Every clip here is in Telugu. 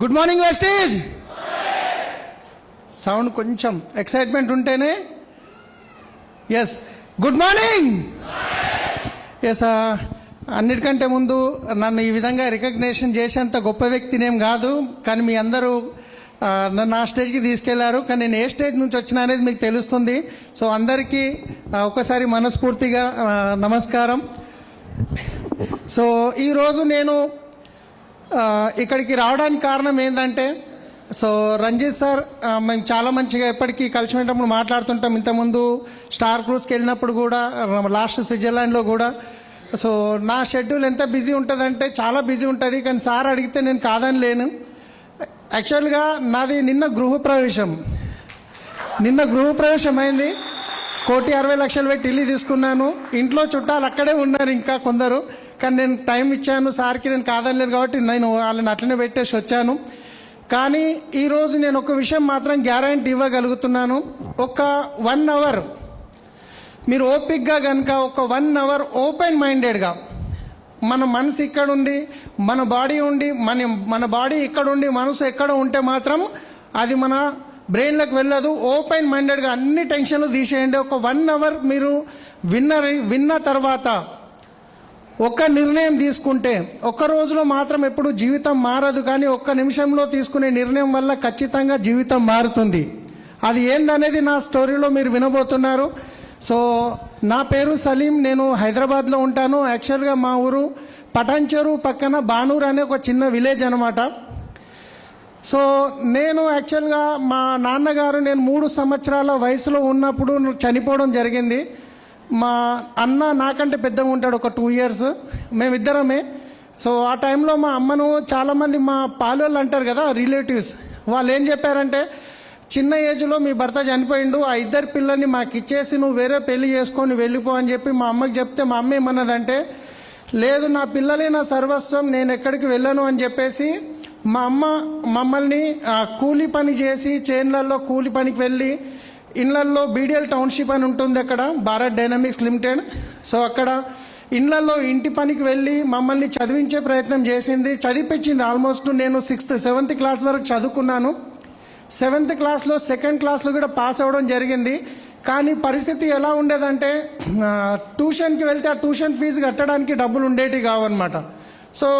గుడ్ మార్నింగ్ వెస్టీజ్. సౌండ్ కొంచెం ఎక్సైట్మెంట్ ఉంటేనే. Yes, good morning. ఎస్, అన్నిటికంటే ముందు నన్ను ఈ విధంగా రికగ్నేషన్ చేసేంత గొప్ప వ్యక్తినేం కాదు, కానీ మీ అందరూ నన్ను ఆ స్టేజ్కి తీసుకెళ్లారు. కానీ నేను ఏ స్టేజ్ నుంచి వచ్చినా అనేది మీకు తెలుస్తుంది. సో అందరికీ ఒకసారి మనస్ఫూర్తిగా నమస్కారం. సో ఈరోజు నేను ఇక్కడికి రావడానికి కారణం ఏంటంటే, సో రంజిత్ సార్ మేము చాలా మంచిగా ఎప్పటికీ కలిసి ఉన్నప్పుడు మాట్లాడుతుంటాం. ఇంతకుముందు స్టార్ క్రూజ్కి వెళ్ళినప్పుడు కూడా, లాస్ట్ స్విట్జర్లాండ్లో కూడా. సో నా షెడ్యూల్ ఎంత బిజీ ఉంటుందంటే చాలా బిజీ ఉంటుంది, కానీ సార్ అడిగితే నేను కాదని లేను. యాక్చువల్గా నాది నిన్న గృహప్రవేశం అయింది. 1,60,00,000 పెట్టి ఇల్లు తీసుకున్నాను. ఇంట్లో చుట్టాలు అక్కడే ఉన్నారు ఇంకా కొందరు, కానీ నేను టైం ఇచ్చాను సార్కి, నేను కాదనలేదు కాబట్టి నేను వాళ్ళని అట్లనే పెట్టేసి వచ్చాను. కానీ ఈరోజు నేను ఒక విషయం మాత్రం గ్యారంటీ ఇవ్వగలుగుతున్నాను. ఒక 1 అవర్ మీరు ఓపిక్గా కనుక ఒక 1 అవర్ ఓపెన్ మైండెడ్గా, మన మనసు ఇక్కడ ఉండి మన బాడీ ఉండి మన బాడీ ఇక్కడ ఉండి మనసు ఎక్కడ ఉంటే మాత్రం అది మన బ్రెయిన్లోకి వెళ్ళదు. ఓపెన్ మైండెడ్గా అన్ని టెన్షన్లు తీసేయండి. ఒక 1 అవర్ మీరు విన్న తర్వాత ఒక నిర్ణయం తీసుకుంటే, ఒక్క రోజులో మాత్రం ఎప్పుడు జీవితం మారదు, కానీ ఒక్క నిమిషంలో తీసుకునే నిర్ణయం వల్ల ఖచ్చితంగా జీవితం మారుతుంది. అది ఏందనేది నా స్టోరీలో మీరు వినబోతున్నారు. సో నా పేరు సలీం, నేను హైదరాబాద్లో ఉంటాను. యాక్చువల్గా మా ఊరు పటాన్చెరు పక్కన బానూర్ అనే ఒక చిన్న విలేజ్ అనమాట. సో నేను యాక్చువల్గా మా నాన్నగారు నేను 3 సంవత్సరాల వయసులో ఉన్నప్పుడు చనిపోవడం జరిగింది. మా అన్న నాకంటే పెద్దగా ఉంటాడు, ఒక 2 ఇయర్స్, మేమిద్దరమే. సో ఆ టైంలో మా అమ్మను చాలామంది మా పాలోళ్ళు అంటారు కదా, రిలేటివ్స్, వాళ్ళు ఏం చెప్పారంటే, చిన్న ఏజ్లో మీ భర్త చనిపోయిండు, ఆ 2 పిల్లల్ని మాకు ఇచ్చేసి నువ్వు వేరే పెళ్లి చేసుకొని వెళ్ళిపో అని చెప్పి మా అమ్మకి చెప్తే, మా అమ్మ ఏమన్నదంటే, లేదు నా పిల్లలే నా సర్వస్వం, నేను ఎక్కడికి వెళ్ళను అని చెప్పేసి మా అమ్మ మమ్మల్ని కూలి పని చేసి చేన్లలో కూలి పనికి వెళ్ళి, ఇళ్లల్లో బీడిఎల్ టౌన్షిప్ అని ఉంటుంది అక్కడ, భారత్ డైనమిక్స్ లిమిటెడ్. సో అక్కడ ఇళ్లలో ఇంటి పనికి వెళ్ళి మమ్మల్ని చదివించే ప్రయత్నం చేసింది, చదివించింది. ఆల్మోస్ట్ నేను 6th 7th క్లాస్ వరకు చదువుకున్నాను. 7th క్లాస్లో 2nd క్లాస్లో కూడా పాస్ అవ్వడం జరిగింది. కానీ పరిస్థితి ఎలా ఉండేదంటే, ట్యూషన్కి వెళ్తే ఆ ట్యూషన్ ఫీజు కట్టడానికి డబ్బులు ఉండేటివి కావన్నమాట. సో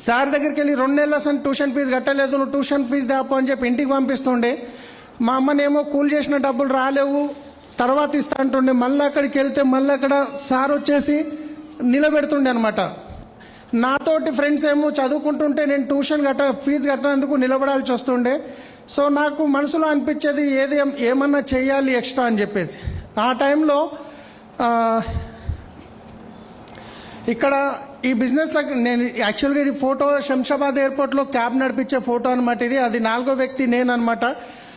సార్ దగ్గరికి వెళ్ళి 2 నెలల ట్యూషన్ ఫీజు కట్టలేదు, నువ్వు ట్యూషన్ ఫీజు దాపో అని చెప్పి ఇంటికి పంపిస్తుండే. మా అమ్మనేమో కూలి చేసిన డబ్బులు రాలేవు తర్వాత ఇస్తా అంటుండే. మళ్ళీ అక్కడికి వెళ్తే మళ్ళీ అక్కడ సార్ వచ్చేసి నిలబెడుతుండే అనమాట. నాతోటి ఫ్రెండ్స్ ఏమో చదువుకుంటుంటే నేను ట్యూషన్ ఫీజు కట్టనందుకు నిలబడాల్సి వస్తుండే. సో నాకు మనసులో అనిపించేది ఏమన్నా చేయాలి ఎక్స్ట్రా అని చెప్పేసి. ఆ టైంలో ఇక్కడ ఈ బిజినెస్లో నేను యాక్చువల్గా ఇది ఫోటో శంషాబాద్ ఎయిర్పోర్ట్లో క్యాబ్ నడిపించే ఫోటో అనమాట ఇది. అది 4వ వ్యక్తి నేను అనమాట.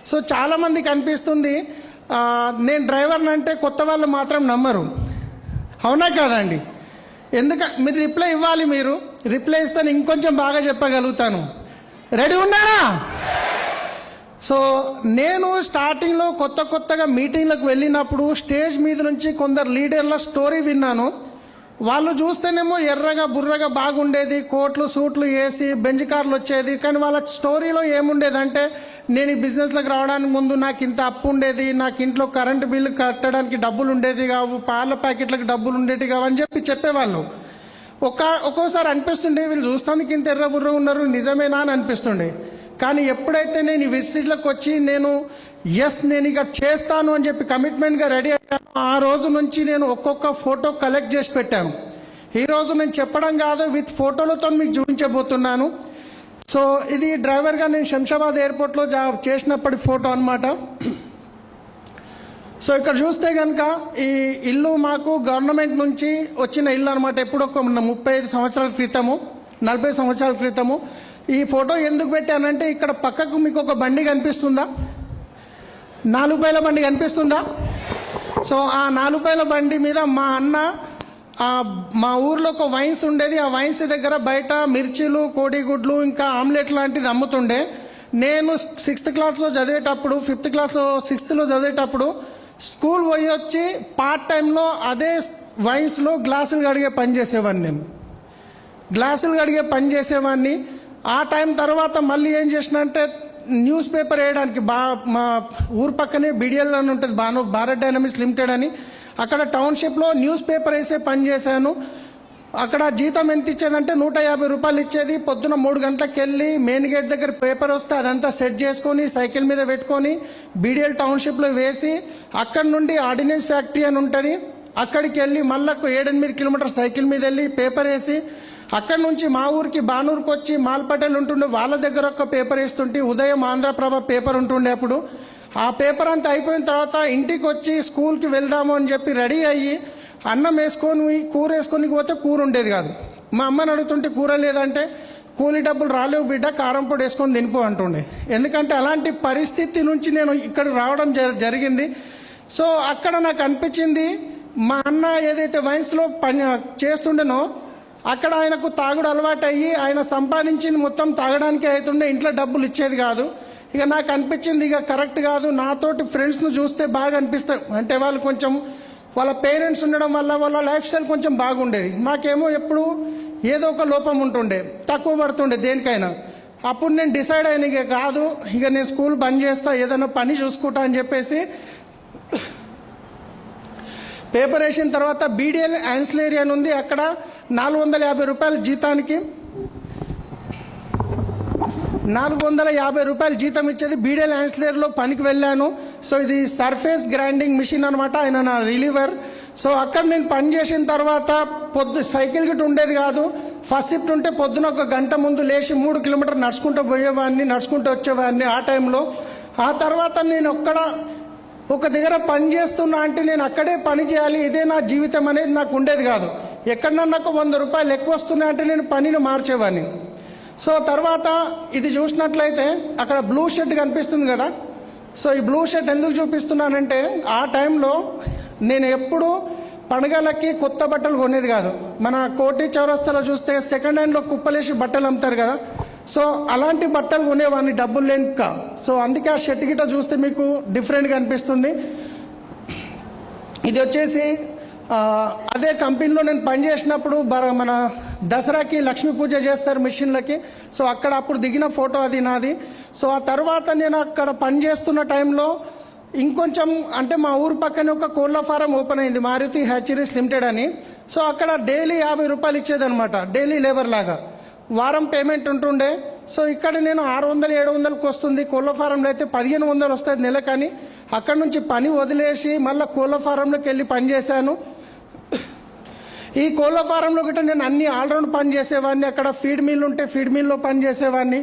సో చాలామందికి అనిపిస్తుంది నేను డ్రైవర్ని అంటే, కొత్త వాళ్ళు మాత్రం నమ్మరు. అవునా కాదండి? మీరు రిప్లై ఇవ్వాలి. మీరు రిప్లై ఇస్తే ఇంకొంచెం బాగా చెప్పగలుగుతాను. రెడీ ఉన్నారా? సో నేను స్టార్టింగ్లో కొత్తగా మీటింగ్లకు వెళ్ళినప్పుడు స్టేజ్ మీద నుంచి కొందరు లీడర్ల స్టోరీ విన్నాను. వాళ్ళు చూస్తేనేమో ఎర్రగా బుర్రగా బాగుండేది, కోట్లు సూట్లు వేసి బెంజ్ కార్లు వచ్చేది. కానీ వాళ్ళ స్టోరీలో ఏముండేదంటే, నేను ఈ బిజినెస్లోకి రావడానికి ముందు నాకు ఇంత అప్పు ఉండేది, నాకు ఇంట్లో కరెంటు బిల్లు కట్టడానికి డబ్బులు ఉండేది కావు, పాల ప్యాకెట్లకు డబ్బులు ఉండేవి కావు అని చెప్పేవాళ్ళు. ఒక్కోసారి అనిపిస్తుండే, వీళ్ళు చూస్తానికి ఇంత ఎర్ర బుర్ర ఉన్నారు, నిజమేనా అని అనిపిస్తుండే. కానీ ఎప్పుడైతే నేను ఈ విజిట్లకు వచ్చి నేను ఇక చేస్తాను అని చెప్పి కమిట్మెంట్గా రెడీ అయ్యాను, ఆ రోజు నుంచి నేను ఒక్కొక్క ఫోటో కలెక్ట్ చేసి పెట్టాను. ఈరోజు నేను చెప్పడం కాదు, విత్ ఫోటోలతో మీకు చూపించబోతున్నాను. సో ఇది డ్రైవర్గా నేను శంషాబాద్ ఎయిర్పోర్ట్లో చేసినప్పటి ఫోటో అనమాట. సో ఇక్కడ చూస్తే కనుక ఈ ఇల్లు మాకు గవర్నమెంట్ నుంచి వచ్చిన ఇల్లు అనమాట. ఎప్పుడు ఒక 35 సంవత్సరాల క్రితము, 40 సంవత్సరాల క్రితము. ఈ ఫోటో ఎందుకు పెట్టానంటే, ఇక్కడ పక్కకు మీకు ఒక బండి కనిపిస్తుందా? 4 పైల బండి కనిపిస్తుందా? సో ఆ 4 పైల బండి మీద మా అన్న మా ఊర్లో ఒక వైన్స్ ఉండేది. ఆ వైన్స్ దగ్గర బయట మిర్చీలు, కోడిగుడ్లు, ఇంకా ఆమ్లెట్ లాంటిది అమ్ముతుండే. నేను 6th క్లాస్లో చదివేటప్పుడు, 5th క్లాస్లో 6thలో చదివేటప్పుడు స్కూల్ పోయి వచ్చి పార్ట్ టైంలో అదే వైన్స్లో గ్లాసులు కడిగే పని చేసేవాడిని. ఆ టైం తర్వాత మళ్ళీ ఏం చేసిన అంటే న్యూస్ పేపర్ వేయడానికి మా ఊరు పక్కనే బిడిఎల్ అని ఉంటుంది, భారత్ డైనమిక్స్ లిమిటెడ్ అని, అక్కడ టౌన్షిప్లో న్యూస్ పేపర్ వేసే పని చేశాను. అక్కడ జీతం ఎంత ఇచ్చేదంటే 150 రూపాయలు ఇచ్చేది. పొద్దున 3 గంటలకు వెళ్ళి మెయిన్ గేట్ దగ్గర పేపర్ వస్తే అదంతా సెట్ చేసుకొని సైకిల్ మీద పెట్టుకొని బీడిఎల్ టౌన్షిప్లో వేసి అక్కడి నుండి ఆర్డినెన్స్ ఫ్యాక్టరీ అని ఉంటుంది, అక్కడికి వెళ్ళి మళ్ళీ 7-8 కిలోమీటర్ సైకిల్ మీద వెళ్ళి పేపర్ వేసి అక్కడి నుంచి మా ఊరికి బానూరుకి వచ్చి మాల్పటేల్ ఉంటుండే వాళ్ళ దగ్గర ఒక పేపర్ వేస్తుంటే ఉదయం ఆంధ్రప్రభ పేపర్ ఉంటుండే. అప్పుడు ఆ పేపర్ అంతా అయిపోయిన తర్వాత ఇంటికి వచ్చి స్కూల్కి వెళ్దాము అని చెప్పి రెడీ అయ్యి అన్నం వేసుకొని కూర వేసుకొని పోతే కూర ఉండేది కాదు. మా అమ్మని అడుగుతుంటే కూర లేదంటే కూలి డబ్బులు రాలేవు బిడ్డ, కారం పొడి వేసుకొని తినిపో అంటుండే. ఎందుకంటే అలాంటి పరిస్థితి నుంచి నేను ఇక్కడ రావడం జరిగింది. సో అక్కడ నాకు అనిపించింది మా అన్న ఏదైతే వైన్స్లో పని చేస్తుండేనో అక్కడ ఆయనకు తాగుడు అలవాటు అయ్యి ఆయన సంపాదించింది మొత్తం తాగడానికే అవుతుండే, ఇంట్లో డబ్బులు ఇచ్చేది కాదు. ఇక నాకు అనిపించింది ఇక కరెక్ట్ కాదు, నాతోటి ఫ్రెండ్స్ను చూస్తే బాగా అనిపిస్తారు. అంటే వాళ్ళు కొంచెం వాళ్ళ పేరెంట్స్ ఉండడం వల్ల వాళ్ళ లైఫ్ స్టైల్ కొంచెం బాగుండేది, మాకేమో ఎప్పుడు ఏదో ఒక లోపం ఉంటుండే, తక్కువ పడుతుండే దేనికైనా. అప్పుడు నేను డిసైడ్ అయిన ఇక కాదు, ఇక నేను స్కూల్ బంద్ చేస్తా, ఏదైనా పని చూసుకుంటా అని చెప్పేసి పేపర్ వేసిన తర్వాత బీడిఎల్ యాన్సిలరీ అని ఉంది, అక్కడ 450 రూపాయల జీతానికి 450 రూపాయలు జీతం ఇచ్చేది. బీడిఎల్ యాన్సిలరీలో పనికి వెళ్ళాను. సో ఇది సర్ఫేస్ గ్రైండింగ్ మిషన్ అనమాట, ఆయన నా రిలీవర్. సో అక్కడ నేను పని చేసిన తర్వాత సైకిల్ గిట్ ఉండేది కాదు. ఫస్ట్ షిఫ్ట్ ఉంటే పొద్దున 1 గంట ముందు లేచి 3 కిలోమీటర్లు నడుచుకుంటూ పోయేవాడిని, నడుచుకుంటూ వచ్చేవాడిని ఆ టైంలో. ఆ తర్వాత నేను ఒక దగ్గర పని చేస్తున్నా అంటే నేను అక్కడే పని చేయాలి, ఇదే నా జీవితం అనేది నాకు ఉండేది కాదు. ఎక్కడన్నా నాకు 100 రూపాయలు ఎక్కువ వస్తున్నాయంటే నేను పనిని మార్చేవాడిని. సో తర్వాత ఇది చూసినట్లయితే అక్కడ బ్లూ షర్ట్ కనిపిస్తుంది కదా. సో ఈ బ్లూ షర్ట్ ఎందుకు చూపిస్తున్నానంటే ఆ టైంలో నేను ఎప్పుడు పండుగలకి కొత్త బట్టలు కొనేది కాదు. మన కోటి చౌరస్తాలో చూస్తే సెకండ్ హ్యాండ్లో కుప్పలేసి బట్టలు అమ్ముతారు కదా, సో అలాంటి బట్టలు కొనేవాడిని డబ్బులు లేక. సో అందుకే ఆ షర్ట్ గిట్ట చూస్తే మీకు డిఫరెంట్గా అనిపిస్తుంది. ఇది వచ్చేసి అదే కంపెనీలో నేను పనిచేసినప్పుడు మన దసరాకి లక్ష్మీ పూజ చేస్తారు మిషన్లకి. సో అక్కడ అప్పుడు దిగిన ఫోటో అది నాది. సో ఆ తర్వాత నేను అక్కడ పనిచేస్తున్న టైంలో ఇంకొంచెం అంటే మా ఊరు పక్కనే ఒక కోళ్ళ ఫారం ఓపెన్ అయింది, మారుతి హ్యాచరీస్ లిమిటెడ్ అని. సో అక్కడ డైలీ 50 రూపాయలు ఇచ్చేదనమాట, డైలీ లేబర్ లాగా. వారం పేమెంట్ ఉంటుండే. సో ఇక్కడ నేను 600-700కి వస్తుంది, కోళ్ళ ఫారంలో అయితే 1500 వస్తుంది నెలకని. అక్కడ నుంచి పని వదిలేసి మళ్ళీ కోళ్ళ ఫారంలోకి వెళ్ళి పని చేశాను. ఈ కోళ్ళ ఫారంలో గిట్ట నేను అన్ని ఆల్రౌండ్ పని చేసేవాడిని. అక్కడ ఫీడ్ మిల్ ఉంటే ఫీడ్ మిల్లో పని చేసేవాడిని.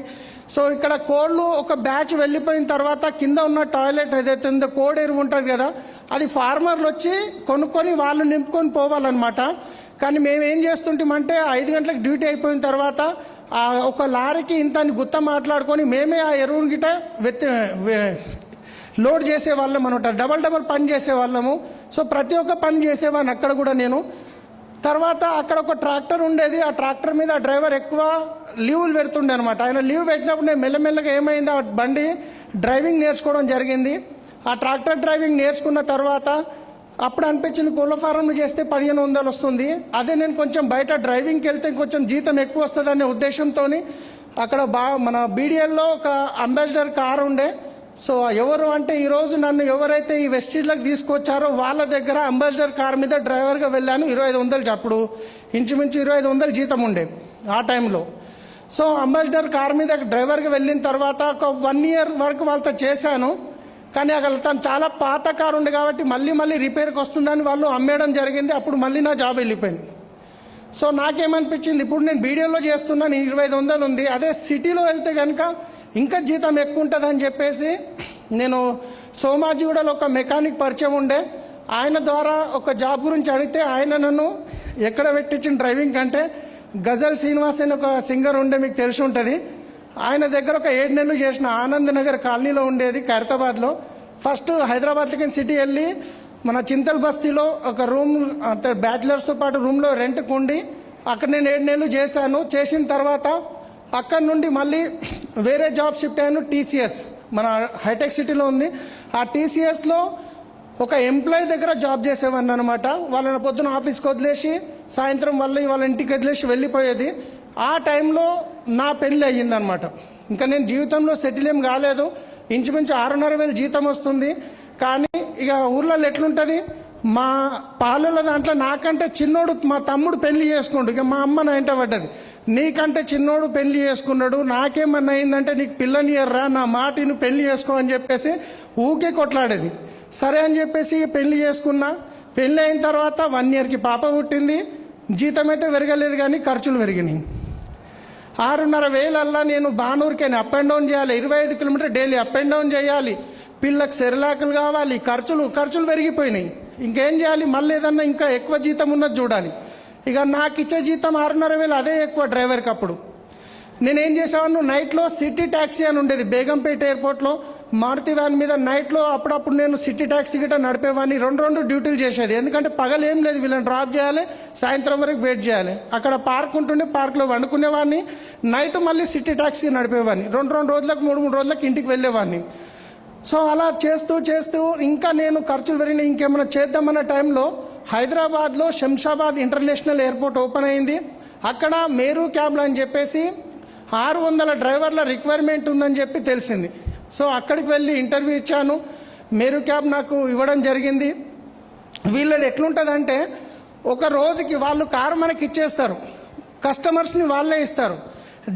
సో ఇక్కడ కోళ్ళు ఒక బ్యాచ్ వెళ్ళిపోయిన తర్వాత కింద ఉన్న టాయిలెట్ ఏదైతే ఉందో కోడి ఎరువు ఉంటుంది కదా, అది ఫార్మర్లు వచ్చి కొనుక్కొని వాళ్ళు నింపుకొని పోవాలన్నమాట. కానీ మేము ఏం చేస్తుంటామంటే 5 గంటలకు డ్యూటీ అయిపోయిన తర్వాత ఒక లారీకి ఇంత అని గుత్త మాట్లాడుకొని మేమే ఆ ఎరువుని గిట్ట లోడ్ చేసేవాళ్ళం అనమాట. డబల్ పని చేసేవాళ్ళము. సో ప్రతి ఒక్క పని చేసేవాడిని అక్కడ కూడా నేను. తర్వాత అక్కడ ఒక ట్రాక్టర్ ఉండేది, ఆ ట్రాక్టర్ మీద ఆ డ్రైవర్ ఎక్కువ లీవులు పెడుతుండే అనమాట. ఆయన లీవ్ పెట్టినప్పుడు నేను మెల్లమెల్లగా ఏమైంది, ఆ బండి డ్రైవింగ్ నేర్చుకోవడం జరిగింది. ఆ ట్రాక్టర్ డ్రైవింగ్ నేర్చుకున్న తర్వాత అప్పుడు అనిపించింది కోళ్ళ ఫారంలో చేస్తే 1500 వస్తుంది, అదే నేను కొంచెం బయట డ్రైవింగ్కి వెళ్తే కొంచెం జీతం ఎక్కువ వస్తుంది అనే ఉద్దేశంతో అక్కడ మన బీడిఎల్లో ఒక అంబాసిడర్ కారు ఉండే. సో ఎవరు అంటే ఈరోజు నన్ను ఎవరైతే ఈ వెస్టీజ్లకు తీసుకొచ్చారో వాళ్ళ దగ్గర అంబాసిడర్ కార్ మీద డ్రైవర్గా వెళ్ళాను. 2500 అప్పుడు ఇంచుమించు 2500 జీతం ఉండే ఆ టైంలో. సో అంబాసిడర్ కార్ మీద డ్రైవర్గా వెళ్ళిన తర్వాత ఒక 1 ఇయర్ వరకు వాళ్ళతో చేశాను. కానీ అక్కడ తను చాలా పాత కారు ఉండే కాబట్టి మళ్ళీ రిపేర్కి వస్తుందని వాళ్ళు అమ్మేయడం జరిగింది. అప్పుడు మళ్ళీ నా జాబ్ వెళ్ళిపోయింది. సో నాకేమనిపించింది, ఇప్పుడు నేను బీడియోలో చేస్తున్నాను, 2500 ఉంది, అదే సిటీలో వెళ్తే కనుక ఇంకా జీతం ఎక్కువ ఉంటుందని చెప్పేసి నేను సోమాజిగూడలో ఒక మెకానిక్ పరిచయం ఉండే, ఆయన ద్వారా ఒక జాబ్ గురించి అడిగితే ఆయన నన్ను ఎక్కడ పెట్టించిన డ్రైవింగ్ కంటే గజల్ శ్రీనివాస్ అని ఒక సింగర్ ఉండే, మీకు తెలిసి ఉంటుంది. ఆయన దగ్గర ఒక 7 నెలలు చేసిన. ఆనంద్ నగర్ కాలనీలో ఉండేది ఖైరతాబాద్లో. ఫస్ట్ హైదరాబాద్కి సిటీ వెళ్ళి మన చింతల్ బస్తీలో ఒక రూమ్ అంటే బ్యాచిలర్స్తో పాటు రూమ్లో రెంట్కి ఉండి అక్కడ నేను 7 నెలలు చేశాను. చేసిన తర్వాత అక్కడ నుండి మళ్ళీ వేరే జాబ్ షిఫ్ట్ అయ్యాను. టీసీఎస్ మన హైటెక్ సిటీలో ఉంది. ఆ టీసీఎస్లో ఒక ఎంప్లాయీ దగ్గర జాబ్ చేసేవాడిని అనమాట. వాళ్ళని పొద్దున ఆఫీస్కి వదిలేసి సాయంత్రం వాళ్ళ ఇంటికి వదిలేసి వెళ్ళిపోయేది. ఆ టైంలో నా పెళ్ళి అయ్యిందనమాట. ఇంకా నేను జీవితంలో సెటిల్ ఏం కాలేదు. ఇంచుమించు 6,500 జీతం వస్తుంది. కానీ ఇక ఊర్లలో ఎట్లుంటుంది, మా పాలల దాంట్లో నాకంటే చిన్నోడు మా తమ్ముడు పెళ్లి చేసుకుండు. ఇక మా అమ్మ నా ఇంట పడ్డది, నీకంటే చిన్నోడు పెళ్లి చేసుకున్నాడు, నాకేమన్నా అయిందంటే నీకు పిల్లనియర్రా, నా మాటిని పెళ్లి చేసుకో అని చెప్పేసి ఊకే కొట్లాడేది. సరే అని చెప్పేసి పెళ్లి చేసుకున్నా. పెళ్ళి అయిన తర్వాత 1 ఇయర్కి పాప పుట్టింది. జీతం అయితే పెరగలేదు కానీ ఖర్చులు పెరిగినాయి. 6,500 నేను బానూరుకైనా అప్ అండ్ డౌన్ చేయాలి, 25 kilometre daily up and down చేయాలి, పిల్లలకు సెరలాకులు కావాలి, ఖర్చులు పెరిగిపోయినాయి. ఇంకేం చేయాలి, మళ్ళీ ఏదన్నా ఇంకా ఎక్కువ జీతం ఉన్నది చూడాలి. ఇక నాకు ఇచ్చే జీతం 6,500 అదే ఎక్కువ డ్రైవర్కి. అప్పుడు నేనేం చేసేవాడిని, నైట్లో సిటీ ట్యాక్సీ అని ఉండేది బేగంపేట ఎయిర్పోర్ట్లో, మారుతి వ్యాన్ మీద నైట్లో అప్పుడప్పుడు నేను సిటీ ట్యాక్సీ గిట్ట నడిపేవాడిని. 2 డ్యూటీలు చేసేది. ఎందుకంటే పగలేం లేదు, వీళ్ళని డ్రాప్ చేయాలి, సాయంత్రం వరకు వెయిట్ చేయాలి. అక్కడ పార్క్ ఉంటుండే, పార్క్లో వండుకునేవాడిని, నైట్ మళ్ళీ సిటీ ట్యాక్సీ నడిపేవాడిని. 2 రోజులకు 3 రోజులకు ఇంటికి వెళ్ళేవాడిని. సో అలా చేస్తూ ఇంకా నేను ఖర్చులు పెరిగిన ఇంకేమైనా చేద్దామన్న టైంలో హైదరాబాద్లో శంషాబాద్ ఇంటర్నేషనల్ ఎయిర్పోర్ట్ ఓపెన్ అయింది. అక్కడ మేరు క్యాబ్లు అని చెప్పేసి 600 డ్రైవర్ల రిక్వైర్మెంట్ ఉందని చెప్పి తెలిసింది. సో అక్కడికి వెళ్ళి ఇంటర్వ్యూ ఇచ్చాను. మేరు క్యాబ్ నాకు ఇవ్వడం జరిగింది. వీళ్ళది ఎట్లుంటుందంటే, ఒక రోజుకి వాళ్ళు కారు మనకి ఇచ్చేస్తారు, కస్టమర్స్ని వాళ్ళే ఇస్తారు,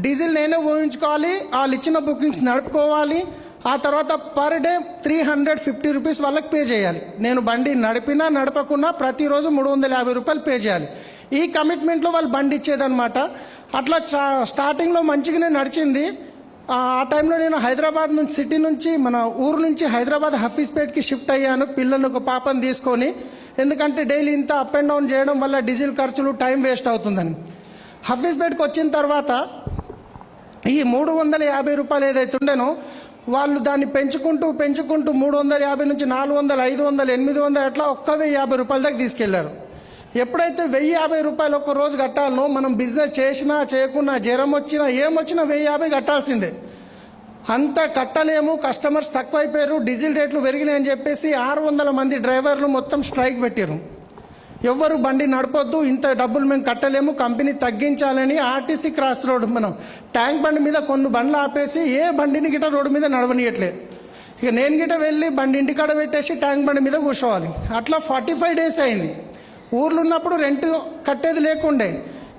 డీజిల్ నేనే ఊహించుకోవాలి, వాళ్ళు ఇచ్చిన బుకింగ్స్ నడుపుకోవాలి. ఆ తర్వాత పర్ డే 350 రూపీస్ వాళ్ళకి పే చేయాలి. నేను బండి నడిపినా నడపకున్నా ప్రతిరోజు 350 రూపాయలు పే చేయాలి. ఈ కమిట్మెంట్లో వాళ్ళు బండి ఇచ్చేదనమాట. అట్లా స్టార్టింగ్లో మంచిగానే నడిచింది. ఆ టైంలో నేను హైదరాబాద్ నుంచి, సిటీ నుంచి, మన ఊరు నుంచి హైదరాబాద్ హఫీజ్పేట్కి షిఫ్ట్ అయ్యాను, పిల్లలను ఒక పాపను తీసుకొని. ఎందుకంటే డైలీ ఇంత అప్ అండ్ డౌన్ చేయడం వల్ల డీజిల్ ఖర్చులు, టైం వేస్ట్ అవుతుందని. హఫీజ్పేట్కి వచ్చిన తర్వాత ఈ 350 రూపాయలు ఏదైతే ఉండేనో వాళ్ళు దాన్ని పెంచుకుంటూ 350 నుంచి 400, 500, 800 అట్లా 1,050 రూపాయల దాకా తీసుకెళ్లారు. ఎప్పుడైతే 1,050 రూపాయలు ఒక రోజు కట్టాలనో, మనం బిజినెస్ చేసినా చేయకున్నా, జ్వరం వచ్చినా ఏమొచ్చినా 1,050 కట్టాల్సిందే. అంత కట్టలేము, కస్టమర్స్ తక్కువైపోయారు, డీజిల్ రేట్లు పెరిగినాయని చెప్పేసి 600 మంది డ్రైవర్లు మొత్తం స్ట్రైక్ పెట్టారు. ఎవ్వరు బండి నడపొద్దు, ఇంత డబ్బులు మేము కట్టలేము, కంపెనీ తగ్గించాలని ఆర్టీసీ క్రాస్ రోడ్, మనం ట్యాంక్ బండి మీద కొన్ని బండ్లు ఆపేసి ఏ బండిని గిట్ట రోడ్డు మీద నడవనియట్లేదు. ఇక నేను గిట్ట వెళ్ళి బండి ఇంటికాడ పెట్టేసి ట్యాంక్ బండి మీద కూర్చోవాలి. అట్లా 45 డేస్ అయింది. ఊర్లో ఉన్నప్పుడు రెంట్ కట్టేది లేకుండే.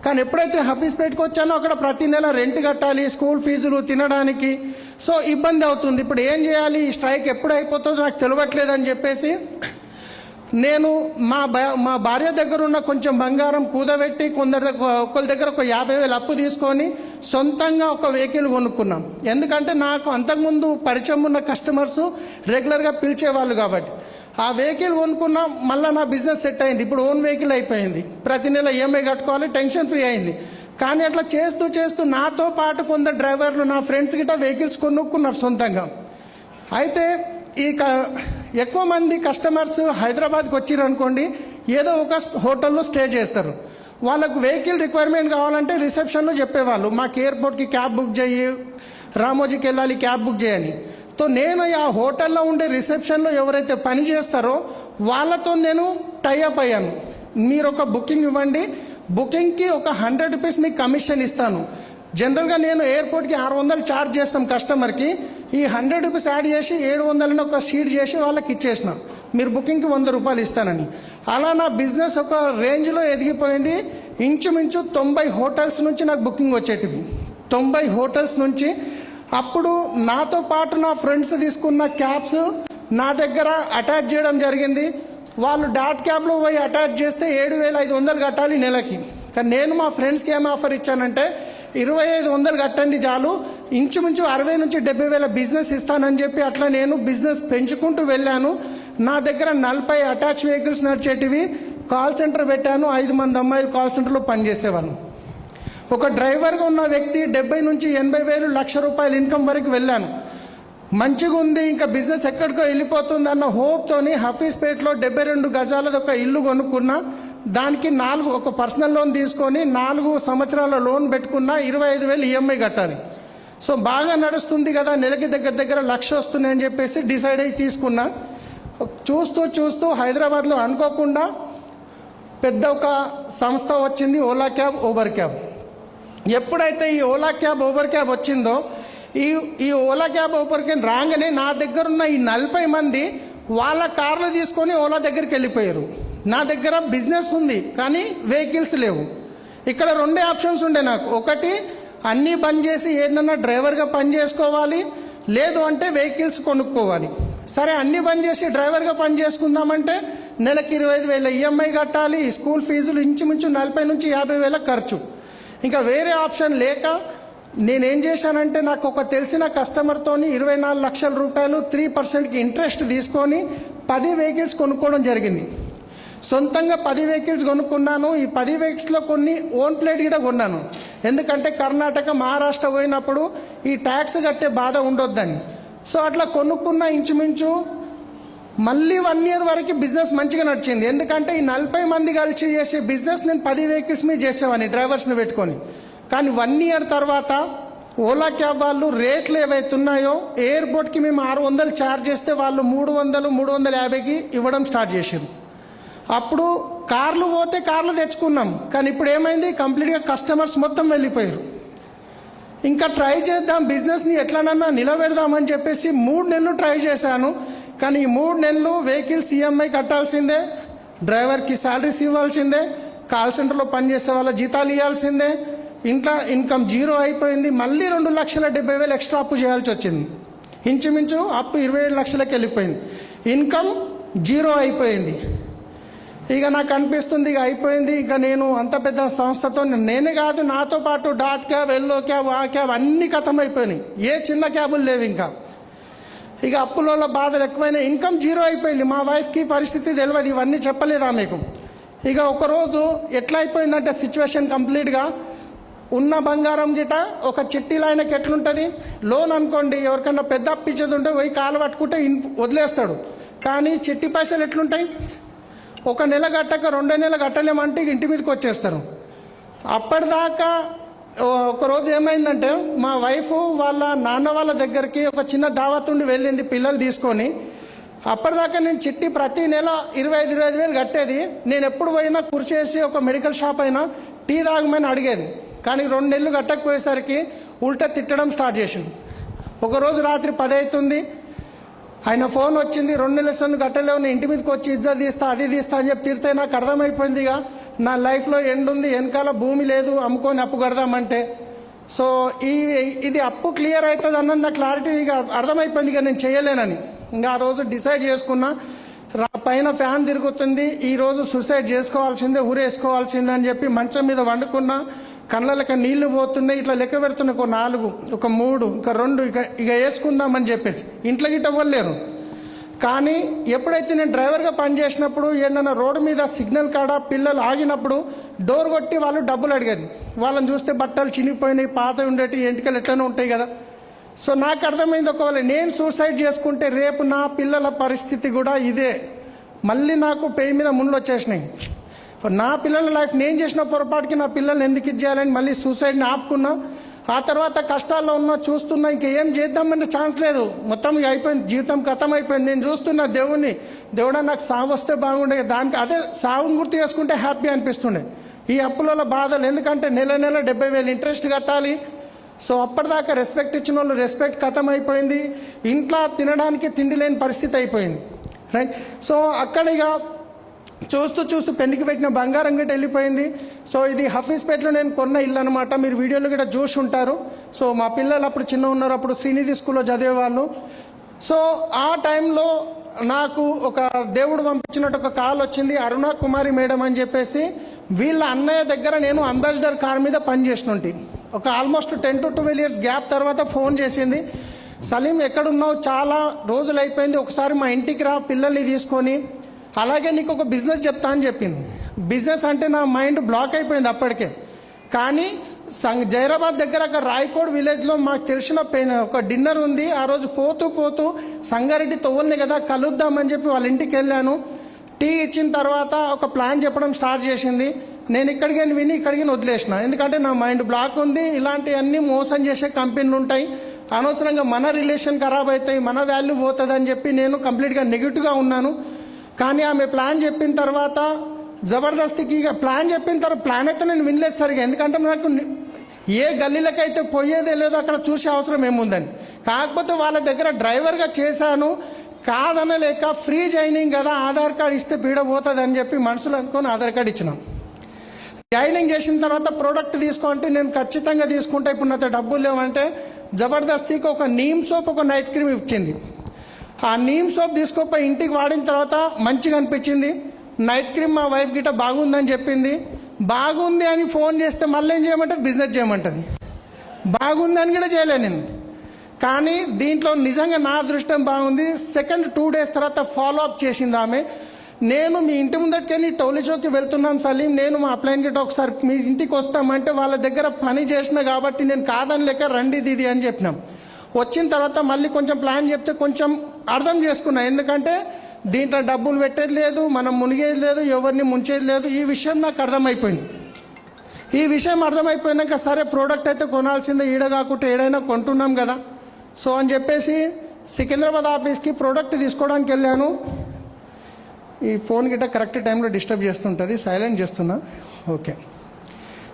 కానీ ఎప్పుడైతే హఫీజ్పేట్కి వచ్చానో అక్కడ ప్రతి నెల రెంట్ కట్టాలి, స్కూల్ ఫీజులు, తినడానికి. సో ఇబ్బంది అవుతుంది. ఇప్పుడు ఏం చేయాలి, ఈ స్ట్రైక్ ఎప్పుడు అయిపోతుందో నాకు తెలియట్లేదని చెప్పేసి నేను మా భార్య దగ్గర ఉన్న కొంచెం బంగారం కూదబెట్టి ఒకరి దగ్గర ఒక 50,000 అప్పు తీసుకొని సొంతంగా ఒక వెహికల్ కొనుక్కున్నాం. ఎందుకంటే నాకు అంతకుముందు పరిచయం ఉన్న కస్టమర్స్ రెగ్యులర్గా పిలిచేవాళ్ళు కాబట్టి ఆ వెహికల్ కొనుక్కున్నా. మళ్ళీ నా బిజినెస్ సెట్ అయింది. ఇప్పుడు ఓన్ వెహికల్ అయిపోయింది. ప్రతి నెల ఈఎంఐ కట్టుకోవాలి, టెన్షన్ ఫ్రీ అయింది. కానీ అట్లా చేస్తూ నాతో పాటు కొందరు డ్రైవర్లు, నా ఫ్రెండ్స్ గిట్ట వెహికల్స్ కొనుక్కున్నారు సొంతంగా. అయితే ఈ ఎక్కువ మంది కస్టమర్స్ హైదరాబాద్కి వచ్చిర్రు అనుకోండి, ఏదో ఒక హోటల్లో స్టే చేస్తారు. వాళ్ళకు వెహికల్ రిక్వైర్మెంట్ కావాలంటే రిసెప్షన్లో చెప్పేవాళ్ళు, మాకు ఎయిర్పోర్ట్కి క్యాబ్ బుక్ చేయి, రామోజీకి వెళ్ళాలి, క్యాబ్ బుక్ చేయని. తో నేను ఆ హోటల్లో ఉండే రిసెప్షన్లో ఎవరైతే పని చేస్తారో వాళ్ళతో నేను టైఅప్ అయ్యాను. మీరు ఒక బుకింగ్ ఇవ్వండి, బుకింగ్కి ఒక 100 రూపీస్ మీకు కమిషన్ ఇస్తాను. జనరల్గా నేను ఎయిర్పోర్ట్కి 600 ఛార్జ్ చేస్తాం కస్టమర్కి. ఈ 100 రూపీస్ యాడ్ చేసి 700 ఒక షీట్ చేసి వాళ్ళకి ఇచ్చేసిన, మీరు బుకింగ్కి 100 రూపాయలు ఇస్తానని. అలా నా బిజినెస్ ఒక రేంజ్లో ఎదిగిపోయింది. ఇంచుమించు 90 హోటల్స్ నుంచి నాకు బుకింగ్ వచ్చేటివి. 90 హోటల్స్ నుంచి. అప్పుడు నాతో పాటు నా ఫ్రెండ్స్ తీసుకున్న క్యాబ్స్ నా దగ్గర అటాచ్ చేయడం జరిగింది. వాళ్ళు డాట్ క్యాబ్లో పోయి అటాచ్ చేస్తే 7,500 కట్టాలి నెలకి. కానీ నేను మా ఫ్రెండ్స్కి ఏం ఆఫర్ ఇచ్చానంటే 2,500 కట్టండి చాలు, ఇంచుమించు 60,000 నుంచి 70,000 బిజినెస్ ఇస్తానని చెప్పి అట్లా నేను బిజినెస్ పెంచుకుంటూ వెళ్ళాను. నా దగ్గర 40 అటాచ్ వెహికల్స్ నడిచేటివి. కాల్ సెంటర్ పెట్టాను. 5 మంది అమ్మాయిలు కాల్ సెంటర్లో పనిచేసేవాళ్ళు. ఒక డ్రైవర్గా ఉన్న వ్యక్తి 70,000 నుంచి 80,000, 1,00,000 రూపాయలు ఇన్కమ్ వరకు వెళ్ళాను. మంచిగా ఉంది, ఇంకా బిజినెస్ ఎక్కడికో వెళ్ళిపోతుంది అన్న హోప్తోని హఫీజ్పేట్లో 72 గజాలది ఒక ఇల్లు కొనుక్కున్నా. దానికి ఒక పర్సనల్ లోన్ తీసుకొని 4 సంవత్సరాల లోన్ పెట్టుకున్నా. 25,000 ఈఎంఐ కట్టాలి. సో బాగా నడుస్తుంది కదా, నెలకి దగ్గర 1,00,000 వస్తుంది అని చెప్పేసి డిసైడ్ అయ్యి తీసుకున్నా. చూస్తూ హైదరాబాద్లో అనుకోకుండా పెద్ద ఒక సంస్థ వచ్చింది, ఓలా క్యాబ్, ఊబర్ క్యాబ్. ఎప్పుడైతే ఈ ఓలా క్యాబ్ ఊబర్ క్యాబ్ వచ్చిందో ఈ ఓలా క్యాబ్ ఊబర్ క్యాబ్ రాగానే నా దగ్గర ఉన్న ఈ 40 మంది వాళ్ళ కార్లు తీసుకొని ఓలా దగ్గరికి వెళ్ళిపోయారు. నా దగ్గర బిజినెస్ ఉంది కానీ వెహికల్స్ లేవు. ఇక్కడ 2 ఆప్షన్స్ ఉండే నాకు. ఒకటి అన్నీ బంద్ చేసి ఏదన్నా డ్రైవర్గా పని చేసుకోవాలి, లేదు అంటే వెహికల్స్ కొనుక్కోవాలి. సరే అన్నీ బంద్ చేసి డ్రైవర్గా పని చేసుకుందామంటే నెలకి 25,000 ఈఎంఐ కట్టాలి, స్కూల్ ఫీజులు ఇంచుమించు 40 నుంచి 50,000 ఖర్చు. ఇంకా వేరే ఆప్షన్ లేక నేనేం చేశానంటే నాకు ఒక తెలిసిన కస్టమర్తోని 24 లక్షల రూపాయలు 3%కి ఇంట్రెస్ట్ తీసుకొని 10 వెహికల్స్ కొనుక్కోవడం జరిగింది. సొంతంగా 10 వెహికల్స్ కొనుక్కున్నాను. ఈ 10 వెహికల్స్లో కొన్ని ఓన్ ప్లేట్ కూడా కొన్నాను. ఎందుకంటే కర్ణాటక మహారాష్ట్ర పోయినప్పుడు ఈ ట్యాక్స్ కట్టే బాధ ఉండొద్దని. సో అట్లా కొనుక్కున్న ఇంచుమించు మళ్ళీ 1 ఇయర్ వరకు బిజినెస్ మంచిగా నడిచింది. ఎందుకంటే ఈ 40 మంది కలిసి చేసే బిజినెస్ నేను 10 వెహికల్స్ మీద చేసేవాడిని డ్రైవర్స్ని పెట్టుకొని. కానీ 1 ఇయర్ తర్వాత ఓలా క్యాబ్ వాళ్ళు రేట్లు ఏవైతే ఉన్నాయో ఎయిర్పోర్ట్కి మేము 600 ఛార్జ్ చేస్తే వాళ్ళు 300, 350కి ఇవ్వడం స్టార్ట్ చేశారు. అప్పుడు కార్లు పోతే కార్లు తెచ్చుకున్నాం. కానీ ఇప్పుడు ఏమైంది, కంప్లీట్గా కస్టమర్స్ మొత్తం వెళ్ళిపోయారు. ఇంకా ట్రై చేద్దాం, బిజినెస్ని ఎట్లనన్నా నిలబెడదామని చెప్పేసి 3 నెలలు ట్రై చేశాను. కానీ ఈ 3 నెలలు వెహికల్స్ ఈఎంఐ కట్టాల్సిందే, డ్రైవర్కి శాలరీస్ ఇవ్వాల్సిందే, కాల్ సెంటర్లో పనిచేసే వాళ్ళ జీతాలు ఇవ్వాల్సిందే, ఇంట్లో ఇన్కమ్ జీరో అయిపోయింది. మళ్ళీ 2,70,000 ఎక్స్ట్రా అప్పు చేయాల్సి వచ్చింది. ఇంచుమించు అప్పు 27 లక్షలకి వెళ్ళిపోయింది. ఇన్కమ్ జీరో అయిపోయింది. ఇక నాకు అనిపిస్తుంది ఇక అయిపోయింది. ఇక నేను అంత పెద్ద సంస్థతో నేనే కాదు, నాతో పాటు డాట్ క్యాబ్, ఎల్లో క్యాబ్, ఆ క్యాబ్ అన్ని ఖతం అయిపోయినాయి. ఏ చిన్న క్యాబులు లేవు. ఇంకా ఇక అప్పులలో బాధలు ఎక్కువైనా, ఇన్కమ్ జీరో అయిపోయింది. మా వైఫ్కి పరిస్థితి తెలియదు, ఇవన్నీ చెప్పలేదు ఆమెకు. ఇక ఒకరోజు ఎట్లా అయిపోయిందంటే సిచ్యువేషన్ కంప్లీట్గా ఉన్న బంగారం గిట ఒక చిట్టీలో ఆయనకి ఎట్లుంటుంది, లోన్ అనుకోండి ఎవరికన్నా పెద్ద అప్పిచ్చేది ఉంటే పోయి కాలు పట్టుకుంటే వదిలేస్తాడు. కానీ చిట్టి పైసలు ఎట్లుంటాయి, 1 నెల కట్టక 2 నెలలు కట్టలేమంటే ఇంటి మీదకి వచ్చేస్తారు. అప్పటిదాకా ఒకరోజు ఏమైందంటే మా వైఫ్ వాళ్ళ నాన్న వాళ్ళ దగ్గరికి ఒక చిన్న దావత్ ఉండి వెళ్ళింది పిల్లలు తీసుకొని. అప్పటిదాకా నేను చిట్టి ప్రతి నెల 25,000 కట్టేది. నేను ఎప్పుడు పోయినా కుర్చేసి ఒక మెడికల్ షాప్ అయినా టీ తాగమని అడిగేది. కానీ 2 నెలలు కట్టకపోయేసరికి ఉల్టా తిట్టడం స్టార్ట్ చేసింది. ఒకరోజు రాత్రి 10 అవుతుంది, ఆయన ఫోన్ వచ్చింది, 2 నెలలు కట్టలేవు, నేను ఇంటి మీదకి వచ్చి ఇజ్జత్ తీస్తా, అది తీస్తా అని చెప్పి తిడితే నాకు అర్థమైపోయింది ఇక నా లైఫ్లో ఎండ్ ఉంది, వెనకాల భూమి లేదు, అమ్ముకొని అప్పు కడదామంటే. సో ఇది అప్పు క్లియర్ అవుతుంది అన్నది నాకు క్లారిటీ ఇక అర్థమైపోయింది. ఇక నేను చేయలేనని ఇంకా ఆ రోజు డిసైడ్ చేసుకున్నా, పైన ఫ్యాన్ తిరుగుతుంది, ఈరోజు సూసైడ్ చేసుకోవాల్సిందే, ఊరేసుకోవాల్సిందే అని చెప్పి మంచం మీద వండుకున్నా. కళ్ళకి నీళ్లు పోతున్నాయి, ఇట్లా లెక్క పెడుతున్నా, ఒక 4, ఒక 3, ఇంకా 2, ఇక వేసుకుందామని చెప్పేసి ఇంట్లో గిట్ట అవ్వలేరు. కానీ ఎప్పుడైతే నేను డ్రైవర్గా పనిచేసినప్పుడు ఏదైనా రోడ్డు మీద సిగ్నల్ కాడ పిల్లలు ఆగినప్పుడు డోర్ కొట్టి వాళ్ళు డబ్బులు అడిగేది. వాళ్ళని చూస్తే బట్టలు చినిగిపోయినాయి, పాత ఉండేటి ఎంటికలు ఎట్లనే ఉంటాయి కదా. సో నాకు అర్థమైంది, ఒకవేళ నేను సూసైడ్ చేసుకుంటే రేపు నా పిల్లల పరిస్థితి కూడా ఇదే. మళ్ళీ నాకు పేయి మీద ముండ్లు వచ్చేసినాయి. నా పిల్లల లైఫ్ నేను చేసిన పొరపాటుకి నా పిల్లల్ని ఎందుకు ఇచ్చేయాలని మళ్ళీ సూసైడ్ని ఆపుకున్నా. ఆ తర్వాత కష్టాల్లో ఉన్నా చూస్తున్నా, ఇంకా ఏం చేద్దామనే ఛాన్స్ లేదు, మొత్తం ఇక అయిపోయింది, జీవితం ఖతం అయిపోయింది. నేను చూస్తున్నా దేవుడా నాకు సావు వస్తే బాగుండే, దానికి అదే సావుని గుర్తు చేసుకుంటే హ్యాపీ అనిపిస్తుండే. ఈ అప్పుల బాధలు, ఎందుకంటే నెల 70,000 ఇంట్రెస్ట్ కట్టాలి. సో అప్పటిదాకా రెస్పెక్ట్ ఇచ్చిన వాళ్ళు రెస్పెక్ట్ ఖతం అయిపోయింది. ఇంట్లో తినడానికి తిండి లేని పరిస్థితి అయిపోయింది, రైట్. సో అక్కడ ఇక చూస్తూ పెళ్లికి పెట్టిన బంగారం గిట్ట వెళ్ళిపోయింది. సో ఇది హఫీజ్పేటలో నేను కొన్న ఇల్లు అనమాట, మీరు వీడియోలో కూడా చూసి ఉంటారు. సో మా పిల్లలు అప్పుడు చిన్న ఉన్నారు, అప్పుడు శ్రీనిధి స్కూల్లో చదివేవాళ్ళు. సో ఆ టైంలో నాకు ఒక దేవుడు పంపించినట్టు ఒక కాల్ వచ్చింది, అరుణ కుమారి మేడం అని చెప్పేసి. వీళ్ళ అన్నయ్య దగ్గర నేను అంబాసిడర్ కార్ మీద పనిచేసినట్టు ఒక ఆల్మోస్ట్ 10 to 12 years గ్యాప్ తర్వాత ఫోన్ చేసింది. సలీం ఎక్కడున్నావు, చాలా రోజులు అయిపోయింది, ఒకసారి మా ఇంటికి రా పిల్లల్ని తీసుకొని, అలాగే నీకు ఒక బిజినెస్ చెప్తా అని చెప్పింది. బిజినెస్ అంటే నా మైండ్ బ్లాక్ అయిపోయింది అప్పటికే. కానీ జైరాబాద్ దగ్గర ఒక రాయకోడ్ విలేజ్లో మాకు తెలిసిన ఒక డిన్నర్ ఉంది. ఆ రోజు పోతూ సంగారెడ్డి తొవ్వల్ని కదా కలుద్దామని చెప్పి వాళ్ళ ఇంటికి వెళ్ళాను. టీ ఇచ్చిన తర్వాత ఒక ప్లాన్ చెప్పడం స్టార్ట్ చేసింది. నేను ఇక్కడికి విని ఇక్కడికి వదిలేసిన, ఎందుకంటే నా మైండ్ బ్లాక్ ఉంది. ఇలాంటివన్నీ మోసం చేసే కంపెనీలు ఉంటాయి, అనవసరంగా మన రిలేషన్ ఖరాబ్ అవుతాయి, మన వాల్యూ పోతుంది అని చెప్పి నేను కంప్లీట్గా నెగిటివ్గా ఉన్నాను. కానీ ఆమె ప్లాన్ చెప్పిన తర్వాత జబర్దస్తికి ప్లాన్ చెప్పిన తర్వాత ప్లాన్ అయితే నేను వినలేదు సరిగా, ఎందుకంటే నాకు ఏ గల్లీలకైతే పోయేదే లేదో అక్కడ చూసే అవసరం ఏముందని. కాకపోతే వాళ్ళ దగ్గర డ్రైవర్గా చేశాను, కాదనలేక ఫ్రీ జాయినింగ్ కదా, ఆధార్ కార్డు ఇస్తే పీడ పోతుంది అని చెప్పి మనసులో అనుకొని ఆధార్ కార్డు ఇచ్చినాం. జాయినింగ్ చేసిన తర్వాత ప్రోడక్ట్ తీసుకోంటే నేను ఖచ్చితంగా తీసుకుంటా, ఇప్పుడు నాతో డబ్బులు లేవంటే జబర్దస్తికి ఒక నీమ్ సోప్, ఒక నైట్ క్రీమ్ ఇచ్చింది. ఆ నీమ్ సోప్ తీసుకోపోయి ఇంటికి వాడిన తర్వాత మంచిగా అనిపించింది. నైట్ క్రీమ్ మా వైఫ్ గిట్ట బాగుందని చెప్పింది. బాగుంది అని ఫోన్ చేస్తే మళ్ళీ ఏం చేయమంటుంది, బిజినెస్ చేయమంటుంది. బాగుంది అని కూడా చేయలే నేను. కానీ దీంట్లో నిజంగా నా అదృష్టం బాగుంది. సెకండ్ 2 days తర్వాత ఫాలో అప్ చేసింది ఆమె. నేను మీ ఇంటి ముందటికెళ్ళి టోలీ చౌక్కి వెళ్తున్నాం సలీం, నేను మా అప్లైన్ గిట్ట ఒకసారి మీ ఇంటికి వస్తామంటే వాళ్ళ దగ్గర పని చేసిన కాబట్టి నేను కాదని లేక రండి దీది అని చెప్పినాం. వచ్చిన తర్వాత మళ్ళీ కొంచెం ప్లాన్ చెప్తే కొంచెం అర్థం చేసుకున్నా. ఎందుకంటే దీంట్లో డబ్బులు పెట్టేది లేదు, మనం మునిగేది లేదు, ఎవరిని ముంచేది లేదు. ఈ విషయం నాకు అర్థమైపోయింది. ఈ విషయం అర్థమైపోయినాక సరే ప్రోడక్ట్ అయితే కొనాల్సిందే, ఈడ కాకుండా ఏడైనా కొంటున్నాం కదా సో అని చెప్పేసి సికింద్రాబాద్ ఆఫీస్కి ప్రోడక్ట్ తీసుకోవడానికి వెళ్ళాను. ఈ ఫోన్ గిట్ట కరెక్ట్ టైంలో డిస్టర్బ్ చేస్తుంటుంది, సైలెంట్ చేస్తున్నా. ఓకే,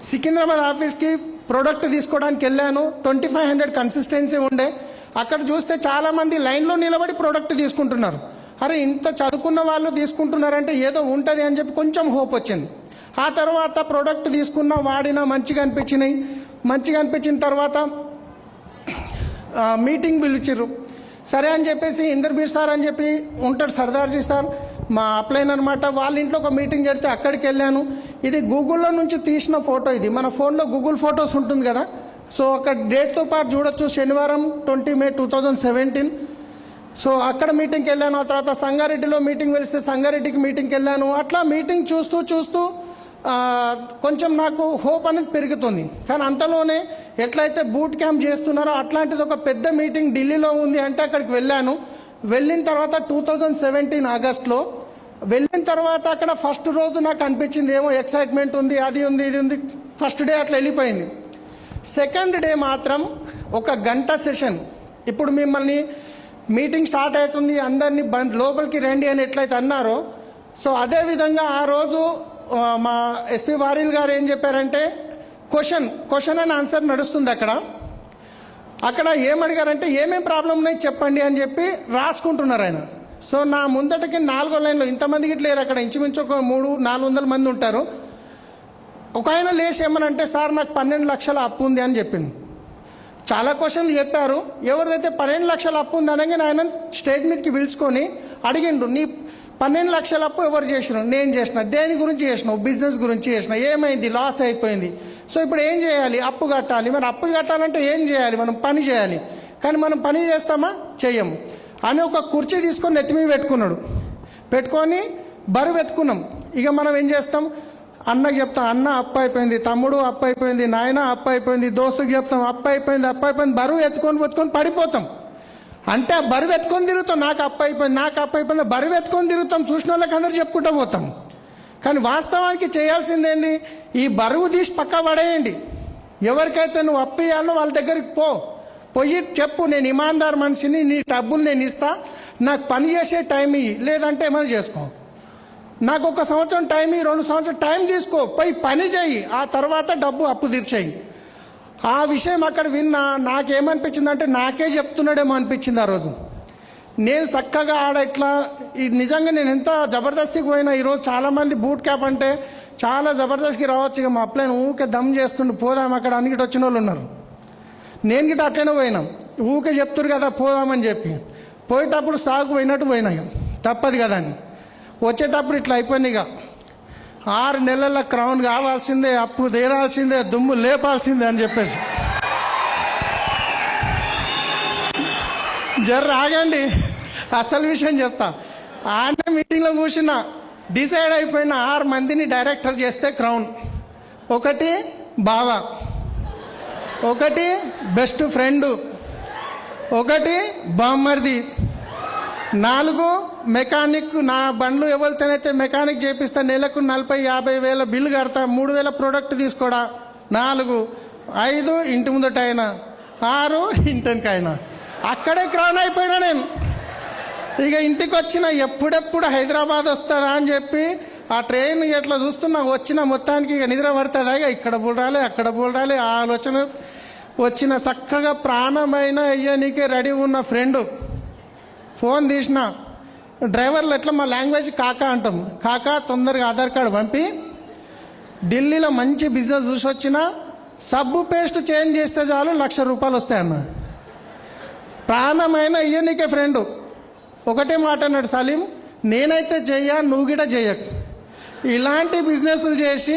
సికింద్రాబాద్ ఆఫీస్కి ప్రోడక్ట్ తీసుకోవడానికి వెళ్ళాను. 2500 కన్సిస్టెన్సీ ఉండే. అక్కడ చూస్తే చాలామంది లైన్లో నిలబడి ప్రోడక్ట్ తీసుకుంటున్నారు. అరే ఇంత చదువుకున్న వాళ్ళు తీసుకుంటున్నారంటే ఏదో ఉంటుంది అని చెప్పి కొంచెం హోప్ వచ్చింది. ఆ తర్వాత ప్రోడక్ట్ తీసుకున్నా, వాడినా, మంచిగా అనిపించినాయి. మంచిగా అనిపించిన తర్వాత మీటింగ్ పిలిచిర్రు. సరే అని చెప్పేసి ఇందర్బీర్ సార్ అని చెప్పి ఉంటాడు, సర్దార్జీ సార్ మా అప్లైన్ అనమాట, వాళ్ళ ఇంట్లో ఒక మీటింగ్ జరిగితే అక్కడికి వెళ్ళాను. ఇది గూగుల్లో నుంచి తీసిన ఫోటో. ఇది మన ఫోన్లో గూగుల్ ఫొటోస్ ఉంటుంది కదా, సో అక్కడ డేట్తో పాటు చూడొచ్చు. శనివారం 20 May 2017. సో అక్కడ మీటింగ్కి వెళ్ళాను. ఆ తర్వాత సంగారెడ్డిలో మీటింగ్ వెలిస్తే సంగారెడ్డికి మీటింగ్కి వెళ్ళాను. అట్లా మీటింగ్ చూస్తూ చూస్తూ కొంచెం నాకు హోప్ అనేది పెరుగుతుంది. కానీ అంతలోనే ఎట్లయితే బూట్ క్యాంప్ చేస్తున్నారో అట్లాంటిది ఒక పెద్ద మీటింగ్ ఢిల్లీలో ఉంది అంటే అక్కడికి వెళ్ళాను. వెళ్ళిన తర్వాత 2017 ఆగస్ట్లో వెళ్ళిన తర్వాత అక్కడ ఫస్ట్ రోజు నాకు అనిపించింది ఏమో ఎక్సైట్మెంట్ ఉంది, అది ఉంది, ఇది ఉంది. ఫస్ట్ డే అట్లా వెళ్ళిపోయింది. సెకండ్ డే మాత్రం ఒక గంట సెషన్. ఇప్పుడు మిమ్మల్ని మీటింగ్ స్టార్ట్ అవుతుంది, అందరినీ లోపలికి రండి అని ఎట్లయితే అన్నారో సో అదేవిధంగా ఆ రోజు మా ఎస్పీ వారిల్ గారు ఏం చెప్పారంటే క్వశ్చన్ అండ్ ఆన్సర్ నడుస్తుంది. అక్కడ ఏమడిగారంటే ఏమేం ప్రాబ్లం ఉన్నాయి చెప్పండి అని చెప్పి రాసుకుంటున్నారు ఆయన. సో నా ముందటికి 4వ లైన్లో ఇంతమందికి లేరు, అక్కడ ఇంచుమించు ఒక 300-400 మంది ఉంటారు. ఒక ఆయన లేచి ఏమనంటే సార్ నాకు 12 లక్షల అప్పు ఉంది అని చెప్పింది. చాలా క్వశ్చన్లు చెప్పారు. ఎవరిదైతే 12 లక్షల అప్పు ఉంది అనగానే ఆయన స్టేజ్ మీదకి పిలుచుకొని అడిగిండు, నీ 12 లక్షల అప్పు ఎవరు చేసినావు? నేను చేసిన. దేని గురించి చేసినావు? బిజినెస్ గురించి చేసిన. ఏమైంది? లాస్ అయిపోయింది. సో ఇప్పుడు ఏం చేయాలి? అప్పు కట్టాలి. మరి అప్పు కట్టాలంటే ఏం చేయాలి? మనం పని చేయాలి. కానీ మనం పని చేస్తామా? చెయ్యము అని ఒక కుర్చీ తీసుకొని నెత్తి మీద పెట్టుకొని బరువు ఎత్తుకున్నాం. ఇక మనం ఏం చేస్తాం? అన్నకి చెప్తాం అన్న అప్పు అయిపోయింది, తమ్ముడు అప్పు అయిపోయింది, నాయన అప్పు అయిపోయింది, దోస్తుకి చెప్తాం అప్పు అయిపోయింది. బరువు ఎత్తుకొని పడిపోతాం. అంటే ఆ బరువు ఎత్తుకొని తిరుగుతాం, నాకు అప్పు అయిపోయింది, బరువు ఎత్తుకొని తిరుగుతాం. చూసిన వాళ్ళకి అందరూ చెప్పుకుంటూ పోతాం. కానీ వాస్తవానికి చేయాల్సిందేంది? ఈ బరువు తీసి పక్క పడేయండి. ఎవరికైతే నువ్వు అప్పు ఇవ్వాలో వాళ్ళ దగ్గరికి పోయి చెప్పు, నేను ఇమాందార్ మనిషిని, నీ డబ్బులు నేను ఇస్తా, నాకు పని చేసే టైం ఇయ్యి, లేదంటే ఏమైనా చేసుకో. నాకు 1 సంవత్సరం టైం ఇయ్యి, 2 సంవత్సరం టైం తీసుకో, పోయి పని చేయి, ఆ తర్వాత డబ్బు అప్పు తీర్చేయి. ఆ విషయం అక్కడ విన్నా నాకేమనిపించిందంటే నాకే చెప్తున్నాడేమో అనిపించింది ఆ రోజు. నేను చక్కగా ఆడ ఇట్లా నిజంగా నేను ఎంత జబర్దస్తికి పోయినా. ఈరోజు చాలామంది బూట్ క్యాప్ అంటే చాలా జబర్దస్తికి రావచ్చు, ఇక మా అప్లైన్ ఊకే దమ్ చేస్తుండు పోదాం అక్కడ అన్నిటి వచ్చిన వాళ్ళు ఉన్నారు. నేను గిట్ట అట్లనే పోయినాం, ఊకే చెప్తురు కదా పోదామని చెప్పి. పోయేటప్పుడు సాగు పోయినట్టు పోయినా, తప్పదు కదా అని. వచ్చేటప్పుడు ఇట్లా అయిపోయింది. ఇక 6 నెలల క్రౌన్ కావాల్సిందే, అప్పు తీరాల్సిందే, దుమ్ము లేపాల్సిందే అని చెప్పేసి ఆగండి, అసలు విషయం చెప్తా. ఆనే మీటింగ్లో కూర్చున్నా, డిసైడ్ అయిపోయిన 6 మందిని డైరెక్టర్ చేస్తే క్రౌన్. 1 బావ, 1 బెస్ట్ ఫ్రెండు, 1 బామ్మర్ది, 4 మెకానిక్. నా బండ్లు ఎవరితోనైతే మెకానిక్ చేపిస్తా నెలకు 40-50 వేల బిల్లు కడతా, 3,000 ప్రోడక్ట్ తీసుకోడా, 4, 5 ఇంటి ముందట అయినా, 6 ఇంటికైనా. అక్కడే క్రౌన్ అయిపోయినా నేను. ఇక ఇంటికి వచ్చిన ఎప్పుడెప్పుడు హైదరాబాద్ వస్తారా అని చెప్పి ఆ ట్రైన్ ఎట్లా చూస్తున్నా వచ్చిన మొత్తానికి ఇక నిద్ర పడుతుందా, ఇక ఇక్కడ బుల్రాలి అక్కడ బుల్రాలి ఆ ఆలోచన వచ్చిన చక్కగా ప్రాణమైన అయ్యానికే రెడీ ఉన్న ఫ్రెండ్ ఫోన్ తీసిన డ్రైవర్లు ఎట్లా మా లాంగ్వేజ్ కాకా అంటాం, కాకా తొందరగా ఆధార్ కార్డు పంపి ఢిల్లీలో మంచి బిజినెస్ చూసి వచ్చిన సబ్బు పేస్ట్ చేంజ్ చేస్తే చాలు ₹1,00,000 వస్తాయన్న. ప్రాణమైన అయ్యనికే ఫ్రెండ్ ఒకటే మాట అన్నాడు, సలీం నేనైతే చెయ్యా నువ్వు కూడా చెయ్యకు. ఇలాంటి బిజినెస్లు చేసి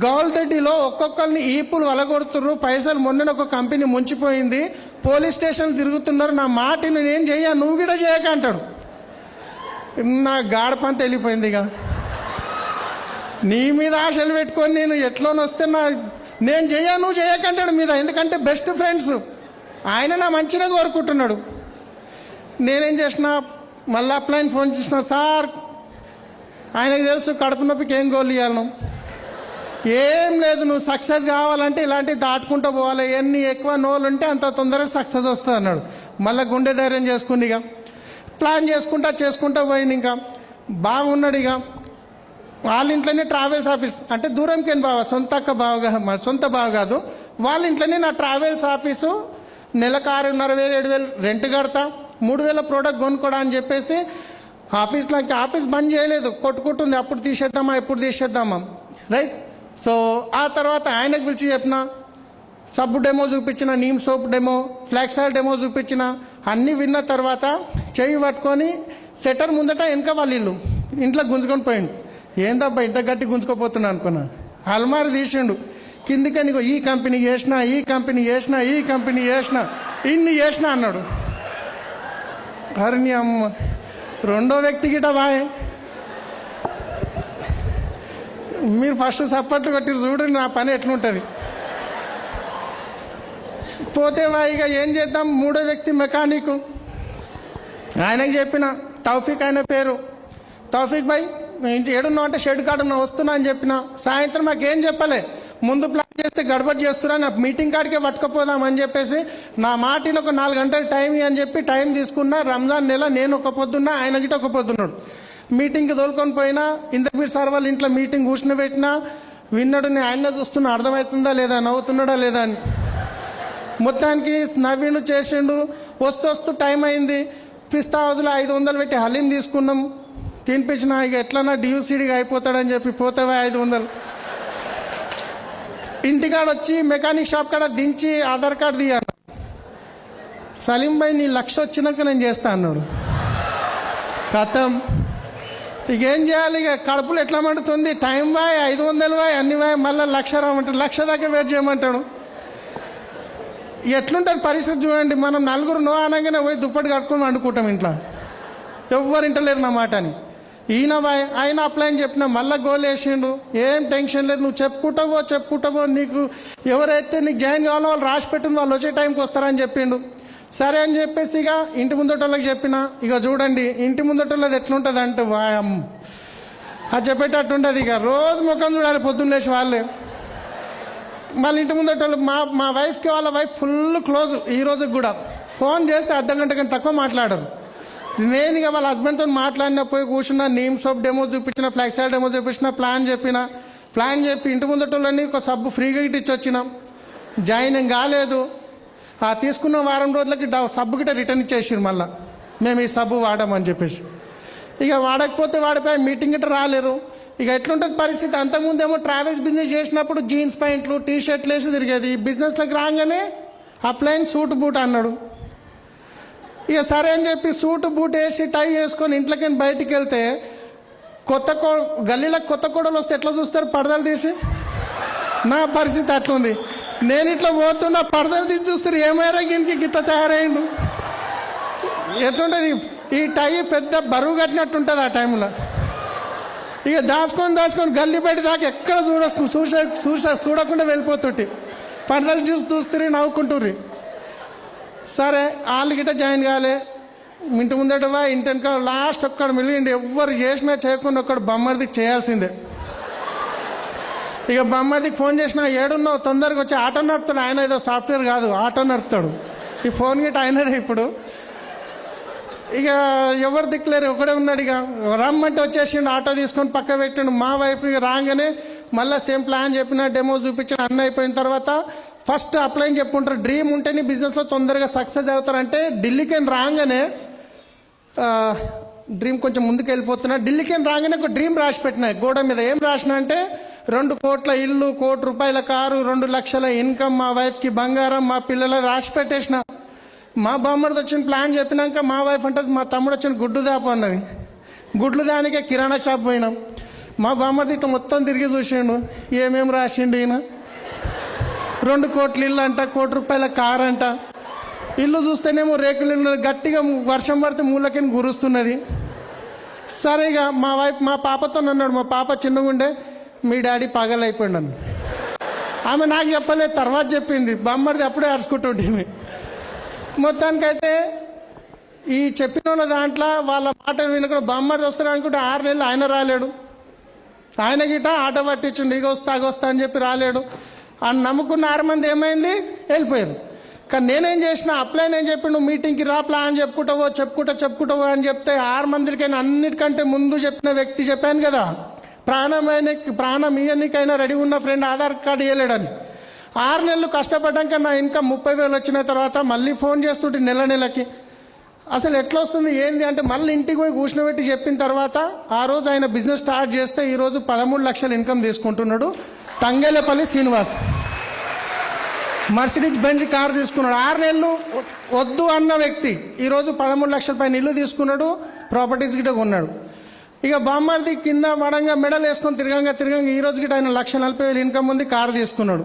గౌల్దొడ్డిలో ఒక్కొక్కరిని ఈపులు వలగొడుతున్నారు, పైసలు మొన్న ఒక కంపెనీ ముంచిపోయింది, పోలీస్ స్టేషన్ తిరుగుతున్నారు, నా మాటని నేను చెయ్యా నువ్వు కూడా చేయక అంటాడు. నా గాడపంత వెళ్ళిపోయింది. ఇక నీ మీద ఆశలు పెట్టుకొని నేను ఎట్లోనొస్తే నేను చెయ్యా నువ్వు చేయకంటాడు మీద, ఎందుకంటే బెస్ట్ ఫ్రెండ్స్. ఆయన నా మంచిగా కోరుకుంటున్నాడు. నేనేం చేసిన మళ్ళీ అప్లైన్ ఫోన్ చేసిన, సార్ ఆయనకు తెలుసు కడుపు నొప్పికి ఏం గోళ్ళు ఇవ్వాలను, ఏం లేదు నువ్వు సక్సెస్ కావాలంటే ఇలాంటివి దాటుకుంటూ పోవాలి, ఎన్ని ఎక్కువ నోళ్ళు ఉంటే అంత తొందరగా సక్సెస్ వస్తుంది అన్నాడు. మళ్ళీ గుండె ధైర్యం చేసుకుని ఇక ప్లాన్ చేసుకుంటా పోయింది. ఇంకా బాగున్నాడు. ఇక వాళ్ళ ఇంట్లోనే ట్రావెల్స్ ఆఫీస్, అంటే దూరంకి వెళ్ళి బావ, సొంత బావ కాదు, వాళ్ళ ఇంట్లోనే నా ట్రావెల్స్ ఆఫీసు, నెలకు 6,500 రెంట్ కడతా, 3,000 ప్రోడక్ట్ కొనుక్కోడా అని చెప్పేసి ఆఫీస్లో ఇంకా ఆఫీస్ బంద్ చేయలేదు, కొట్టుకుంటుంది అప్పుడు తీసేద్దామా ఎప్పుడు తీసేద్దామా రైట్. సో ఆ తర్వాత ఆయనకు పిలిచి చెప్పిన, సబ్బు డెమో చూపించిన, neem soap demo, flax oil demo చూపించిన, అన్నీ విన్న తర్వాత చెయ్యి పట్టుకొని సెటర్ ముందట వెనక వాళ్ళ ఇల్లు ఇంట్లో గుంజుకొని పోయిండు. ఏందబ్బా ఇంత గట్టి గుంజుకోపోతున్నా అనుకున్నా. అల్మారి తీసిండు కిందికని, ఈ కంపెనీ చేసిన ఈ కంపెనీ చేసిన ఈ కంపెనీ చేసిన ఇన్ని చేసిన అన్నాడు. హరిని అమ్మ రెండో వ్యక్తి గిట బాయ్, మీరు ఫస్ట్ సప్పట్లు కొట్టి చూడండి నా పని ఎట్లుంటుంది. పోతే ఇక ఏం చేద్దాం, మూడో వ్యక్తి మెకానిక్, ఆయనకు చెప్పిన, తౌఫీక్ ఆయన పేరు, తౌఫీక్ భాయ్ ఏడున్నావు అంటే షెడ్ కాడున్నా వస్తున్నా అని చెప్పిన. సాయంత్రం నాకు ఏం చెప్పలే, ముందు ప్లాన్ చేస్తే గడబడి చేస్తున్నా, నా మీటింగ్ కాడికే పట్టుకుపోదాం అని చెప్పేసి నా మాటిని ఒక 4 గంటలు టైం అని చెప్పి టైం తీసుకున్నా. రంజాన్ నెల నేను ఒక పొద్దున్నా, ఆయన గిట ఒక పొద్దున్నాడు. మీటింగ్కి తోలుకొని పోయినా, ఇంతకుమీరు సార్ వాళ్ళ ఇంట్లో మీటింగ్ కూర్చుని పెట్టినా, విన్నాడు, నేను ఆయన చూస్తున్నా అర్థమవుతుందా లేదా, నవ్వుతున్నాడా లేదా అని. మొత్తానికి నవ్విండు చేసిండు. వస్తూ టైం అయింది, పిస్తా హౌస్లో 500 పెట్టి హలీం తీసుకున్నాం, తినిపించిన. ఇక ఎట్లన్నా డ్యూసీడీగా అయిపోతాడని చెప్పి పోతావా 500. ఇంటికాడ వచ్చి మెకానిక్ షాప్ కాడ దించి ఆధార్ కార్డు తీయాలి. సలీం భాయ్ నీ 1,00,000 వచ్చినాక నేను చేస్తా అన్నాడు. కథం ఇక ఏం చేయాలి, ఇక కడుపులు ఎట్లా మండుతుంది, టైం వాయ్ 500 వాయ్ అన్ని వాయ్, మళ్ళీ 1,00,000 రామంటాడు, 1,00,000 దాకా వెయిట్ చేయమంటాడు. ఎట్లుంటుంది పరిస్థితి చూడండి. మనం నలుగురు నో అనగానే పోయి దుప్పటి కట్టుకొని వండుకుంటాం ఇంట్లో, ఎవ్వరు ఇంటలేరు నా మాట అని. ఈయన ఆయన అప్లై అని చెప్పిన, మళ్ళీ గోల్ వేసిండు. ఏం టెన్షన్ లేదు, నువ్వు చెప్పుకుంటావో నీకు ఎవరైతే నీకు జాయిన్ కావాలో వాళ్ళు రాసి పెట్టింది, వాళ్ళు వచ్చే టైంకి వస్తారని చెప్పిండు. సరే అని చెప్పేసి ఇక ఇంటి ముందటోళ్ళకి చెప్పిన, ఇక చూడండి ఇంటి ముందటోళ్ళది ఎట్లుంటుంది అంటే వాయమ్ అది చెప్పేటట్టుంటుంది. ఇక రోజు ముఖం చూడాలి పొద్దున్న లేచి వాళ్ళే. మళ్ళీ ఇంటి ముందటోళ్ళు మా వైఫ్కి వాళ్ళ వైఫ్ ఫుల్ క్లోజ్, ఈ రోజుకి కూడా ఫోన్ చేస్తే అర్ధగంట కంటే తక్కువ మాట్లాడరు. నేను ఇక వాళ్ళ హస్బెండ్తో మాట్లాడినా, పోయి కూర్చున్నా, నీమ్ సోప్ డెమో చూపించిన, ఫ్లాక్స్ ఆయిల్ డెమో చూపించిన, ప్లాన్ చెప్పి ఇంటి ముందటోళ్ళని ఒక సబ్బు ఫ్రీగా ఇచ్చి వచ్చినాం. జాయిన్ ఏం కాలేదు. ఆ తీసుకున్న వారం రోజులకి సబ్బు గిట్ట రిటర్న్ ఇచ్చేసారు. మళ్ళీ మేము ఈ సబ్బు వాడామని చెప్పేసి. ఇక వాడకపోతే వాడిపోయి మీటింగ్ గిట్ట రాలేరు. ఇక ఎట్లుంటుంది పరిస్థితి. అంతకుముందేమో ట్రావెల్స్ బిజినెస్ చేసినప్పుడు జీన్స్ ప్యాంట్లు టీ షర్ట్లు వేసి తిరిగేది. బిజినెస్లోకి రాగానే అప్లైన్ సూట్ బూట్ అన్నాడు. ఇక సరే అని చెప్పి సూట్ బూట్ వేసి టై వేసుకొని ఇంట్లోకి బయటికి వెళ్తే గల్లీలకు కొత్త కోడలు వస్తే ఎట్లా చూస్తారు, పడదలు తీసి. నా పరిస్థితి అట్లుంది. నేను ఇట్లా పోతున్నా, పడదలు తీసి చూస్తారు, ఏమైనా గినికి గిట్ట తయారైండు. ఎట్లుంటుంది ఈ టై, పెద్ద బరువు కట్టినట్టుంటుంది ఆ టైంలో. ఇక దాచుకొని గల్లీ బయట దాకా ఎక్కడ చూడకుండా వెళ్ళిపోతుంటే పడదలు చూస్తుర్రి, నవ్వుకుంటుర్రి. సరే వాళ్ళు గిట్ట జాయిన్ కాలే. ఇంటి ముందటవా ఇంటి వెనక లాస్ట్ ఒక్కడ మిలిగిండి. ఎవ్వరు చేసినా చేయకుండా ఒక్కడు బొమ్మర్దికి చేయాల్సిందే. ఇక బొమ్మర్దికి ఫోన్ చేసినా, ఏడున్నావు తొందరగా వచ్చి ఆటో నడుపుతాడు. ఆయన ఏదో సాఫ్ట్వేర్ కాదు, ఆటో నడుపుతాడు. ఈ ఫోన్ గిట్ట అయినదే ఇప్పుడు. ఇక ఎవరు దిక్కులేరు, ఒకడే ఉన్నాడు. ఇక రమ్మంటే వచ్చేసిండు, ఆటో తీసుకొని పక్క పెట్టిండు. మా వైఫ్ ఇక రాగానే మళ్ళీ సేమ్ ప్లాన్ చెప్పిన, డెమో చూపించిన, అన్న అయిపోయిన తర్వాత ఫస్ట్ అప్లైన్ చెప్పుకుంటారు. డ్రీమ్ ఉంటేనే బిజినెస్లో తొందరగా సక్సెస్ అవుతారంటే ఢిల్లీకి రాగానే డ్రీమ్ కొంచెం ముందుకు వెళ్ళిపోతున్నా. ఢిల్లీకి రాగానే ఒక డ్రీమ్ రాసి పెట్టినా గోడ మీద. ఏం రాసిన అంటే 2 కోట్ల ఇల్లు, 1 కోటి రూపాయల కారు, 2 లక్షల ఇన్కమ్, మా వైఫ్కి బంగారం, మా పిల్లల రాసి పెట్టేసిన. మా బామ్మడిది వచ్చిన ప్లాన్ చెప్పినాక మా వైఫ్ అంటది, మా తమ్ముడు వచ్చిన గుడ్డు దాపు అన్నది. గుడ్లు దానికే కిరాణా షాప్ పోయినాం. మా బామ్మడిది ఇట్లా మొత్తం తిరిగి చూసిండు, ఏమేం రాసిండు ఈయన. 2 కోట్ల ఇల్లు అంట, 1 కోటి రూపాయల కారు అంట. ఇల్లు చూస్తేనేమో రేకులు ఇల్లు, గట్టిగా వర్షం పడితే మూలకి గురుస్తున్నది. సరే ఇక మా పాపతో అన్నాడు, మా పాప చిన్నగుండే, మీ డాడీ పగలైపోయిండు అన్న. ఆమె నాకు చెప్పలేదు, తర్వాత చెప్పింది. బామ్మడిది అప్పుడే అరుచుకుంటుంటే. మొత్తానికైతే ఈ చెప్పిన దాంట్లో వాళ్ళ మాట వినకుండా బామ్మడిది వస్తాడు అనుకుంటే 6 నెలలు ఆయన రాలేడు. ఆయన గిట ఆటో పట్టించుండు, ఇక వస్తా అని చెప్పి రాలేడు. అని నమ్ముకున్న 6 మంది ఏమైంది, వెళ్ళిపోయారు. కానీ నేనేం చేసిన, అప్లైన్ ఏం చెప్పి, నువ్వు మీటింగ్కి రా, ప్లాన్ చెప్పుకుంటావో అని చెప్తే 6 మందికైనా అన్నిటికంటే ముందు చెప్పిన వ్యక్తి చెప్పాను కదా, ప్రాణం ఇయనికైనా రెడీ ఉన్న ఫ్రెండ్ ఆధార్ కార్డు ఇవ్వలేడని. 6 నెలలు కష్టపడ్డాక నా ఇన్కమ్ 30,000 వచ్చిన తర్వాత మళ్ళీ ఫోన్ చేస్తుంటే నెలకి అసలు ఎట్లా వస్తుంది ఏంది అంటే, మళ్ళీ ఇంటికి పోయి కూర్చోబెట్టి చెప్పిన తర్వాత ఆ రోజు ఆయన బిజినెస్ స్టార్ట్ చేస్తే ఈరోజు 13 లక్షల ఇన్కమ్ తీసుకుంటున్నాడు. Thangelapalli Srinivas Mercedes Benz car తీసుకున్నాడు. 6 నెలలు వద్దు అన్న వ్యక్తి ఈరోజు 13 లక్షల పైన ఇల్లు తీసుకున్నాడు, ప్రాపర్టీస్ గిట్ట కొన్నాడు. ఇక బామ్మర్ది కింద పడంగా మెడల్ వేసుకొని తిరగంగా ఈ రోజు గిట్ట ఆయన 1,40,000 ఇన్కమ్ ఉంది, కారు తీసుకున్నాడు.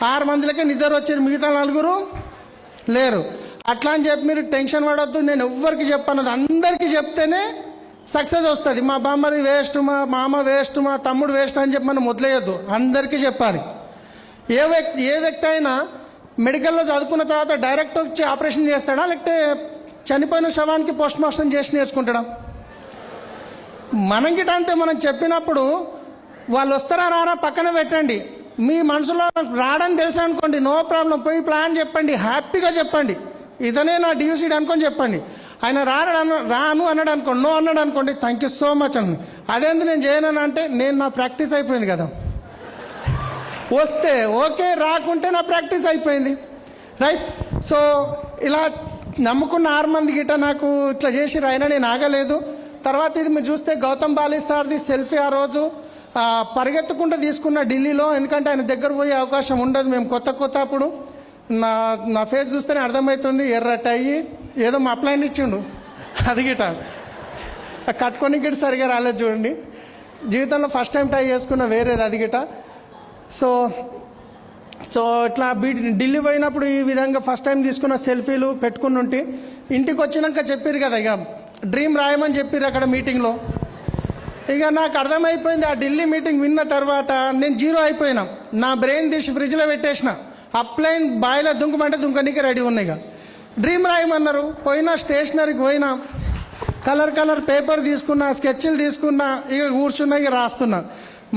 6 మందిలకే నిద్ర వచ్చారు, మిగతా 4 లేరు. అట్లా అని చెప్పి మీరు టెన్షన్ పడొద్దు. నేను ఎవ్వరికి చెప్పను, అందరికీ చెప్తేనే సక్సెస్ వస్తుంది. మా బామ్మది వేస్ట్, మా మామ వేస్ట్, మా తమ్ముడు వేస్ట్ అని చెప్పి మనం వదిలేయద్దు, అందరికీ చెప్పాలి. ఏ వ్యక్తి అయినా మెడికల్లో చదువుకున్న తర్వాత డైరెక్ట్ వచ్చి ఆపరేషన్ చేస్తాడా, లేకపోతే చనిపోయిన శవానికి పోస్ట్ మార్టం చేసి నేర్చుకుంటాడా? మనం గిట అంతే. మనం చెప్పినప్పుడు వాళ్ళు వస్తారా రారా పక్కన పెట్టండి. మీ మనసులో రావడానికి తెలుసు అనుకోండి, నో ప్రాబ్లం, పోయి ప్లాన్ చెప్పండి, హ్యాపీగా చెప్పండి, ఇతనే నా డ్యూసీడ్ అనుకొని చెప్పండి. ఆయన రాను అన్నాడు అనుకోండి, నో అన్నాడు అనుకోండి, థ్యాంక్ యూ సో మచ్ అండి. అదేంది నేను చేయను అంటే, నేను నా ప్రాక్టీస్ అయిపోయింది కదా. వస్తే ఓకే, రాకుంటే నా ప్రాక్టీస్ అయిపోయింది, రైట్. సో ఇలా నమ్ముకున్న 6 మంది గిట్ట నాకు ఇట్లా చేసి అయినా నేను ఆగలేదు. తర్వాత ఇది మీరు చూస్తే గౌతమ్ బాలి సార్ది సెల్ఫీ ఆ రోజు పరిగెత్తుకుంటూ తీసుకున్న ఢిల్లీలో. ఎందుకంటే ఆయన దగ్గర పోయే అవకాశం ఉండదు, మేము కొత్త అప్పుడు. నా ఫేస్ చూస్తేనే అర్థమవుతుంది, ఎర్రట్ అయ్యి ఏదో మా అప్లైన్ ఇచ్చిండు, అది గిట కట్టుకొని గిట్ట సరిగా రాలేదు చూడండి. జీవితంలో ఫస్ట్ టైం ట్రై చేసుకున్న వేరేది అది గిట. సో ఇట్లా ఢిల్లీ పోయినప్పుడు ఈ విధంగా ఫస్ట్ టైం తీసుకున్న సెల్ఫీలు పెట్టుకుని ఉంటే, ఇంటికి వచ్చినాక చెప్పారు కదా ఇక డ్రీమ్ రాయమని చెప్పారు అక్కడ మీటింగ్లో. ఇక నాకు అర్థమైపోయింది, ఆ ఢిల్లీ మీటింగ్ విన్న తర్వాత నేను 0 అయిపోయినా. నా బ్రెయిన్ తీసి ఫ్రిడ్జ్లో పెట్టేసిన, అప్లైన్ బాయిలో దుంకమంటే దుంకనీకి రెడీ ఉన్నాయి. ఇక డ్రీమ్ రాయమన్నారు, పోయినా స్టేషనరీకి పోయినా, కలర్ పేపర్ తీసుకున్నా, స్కెచ్లు తీసుకున్నా, ఇక కూర్చున్నా, ఇక రాస్తున్నా.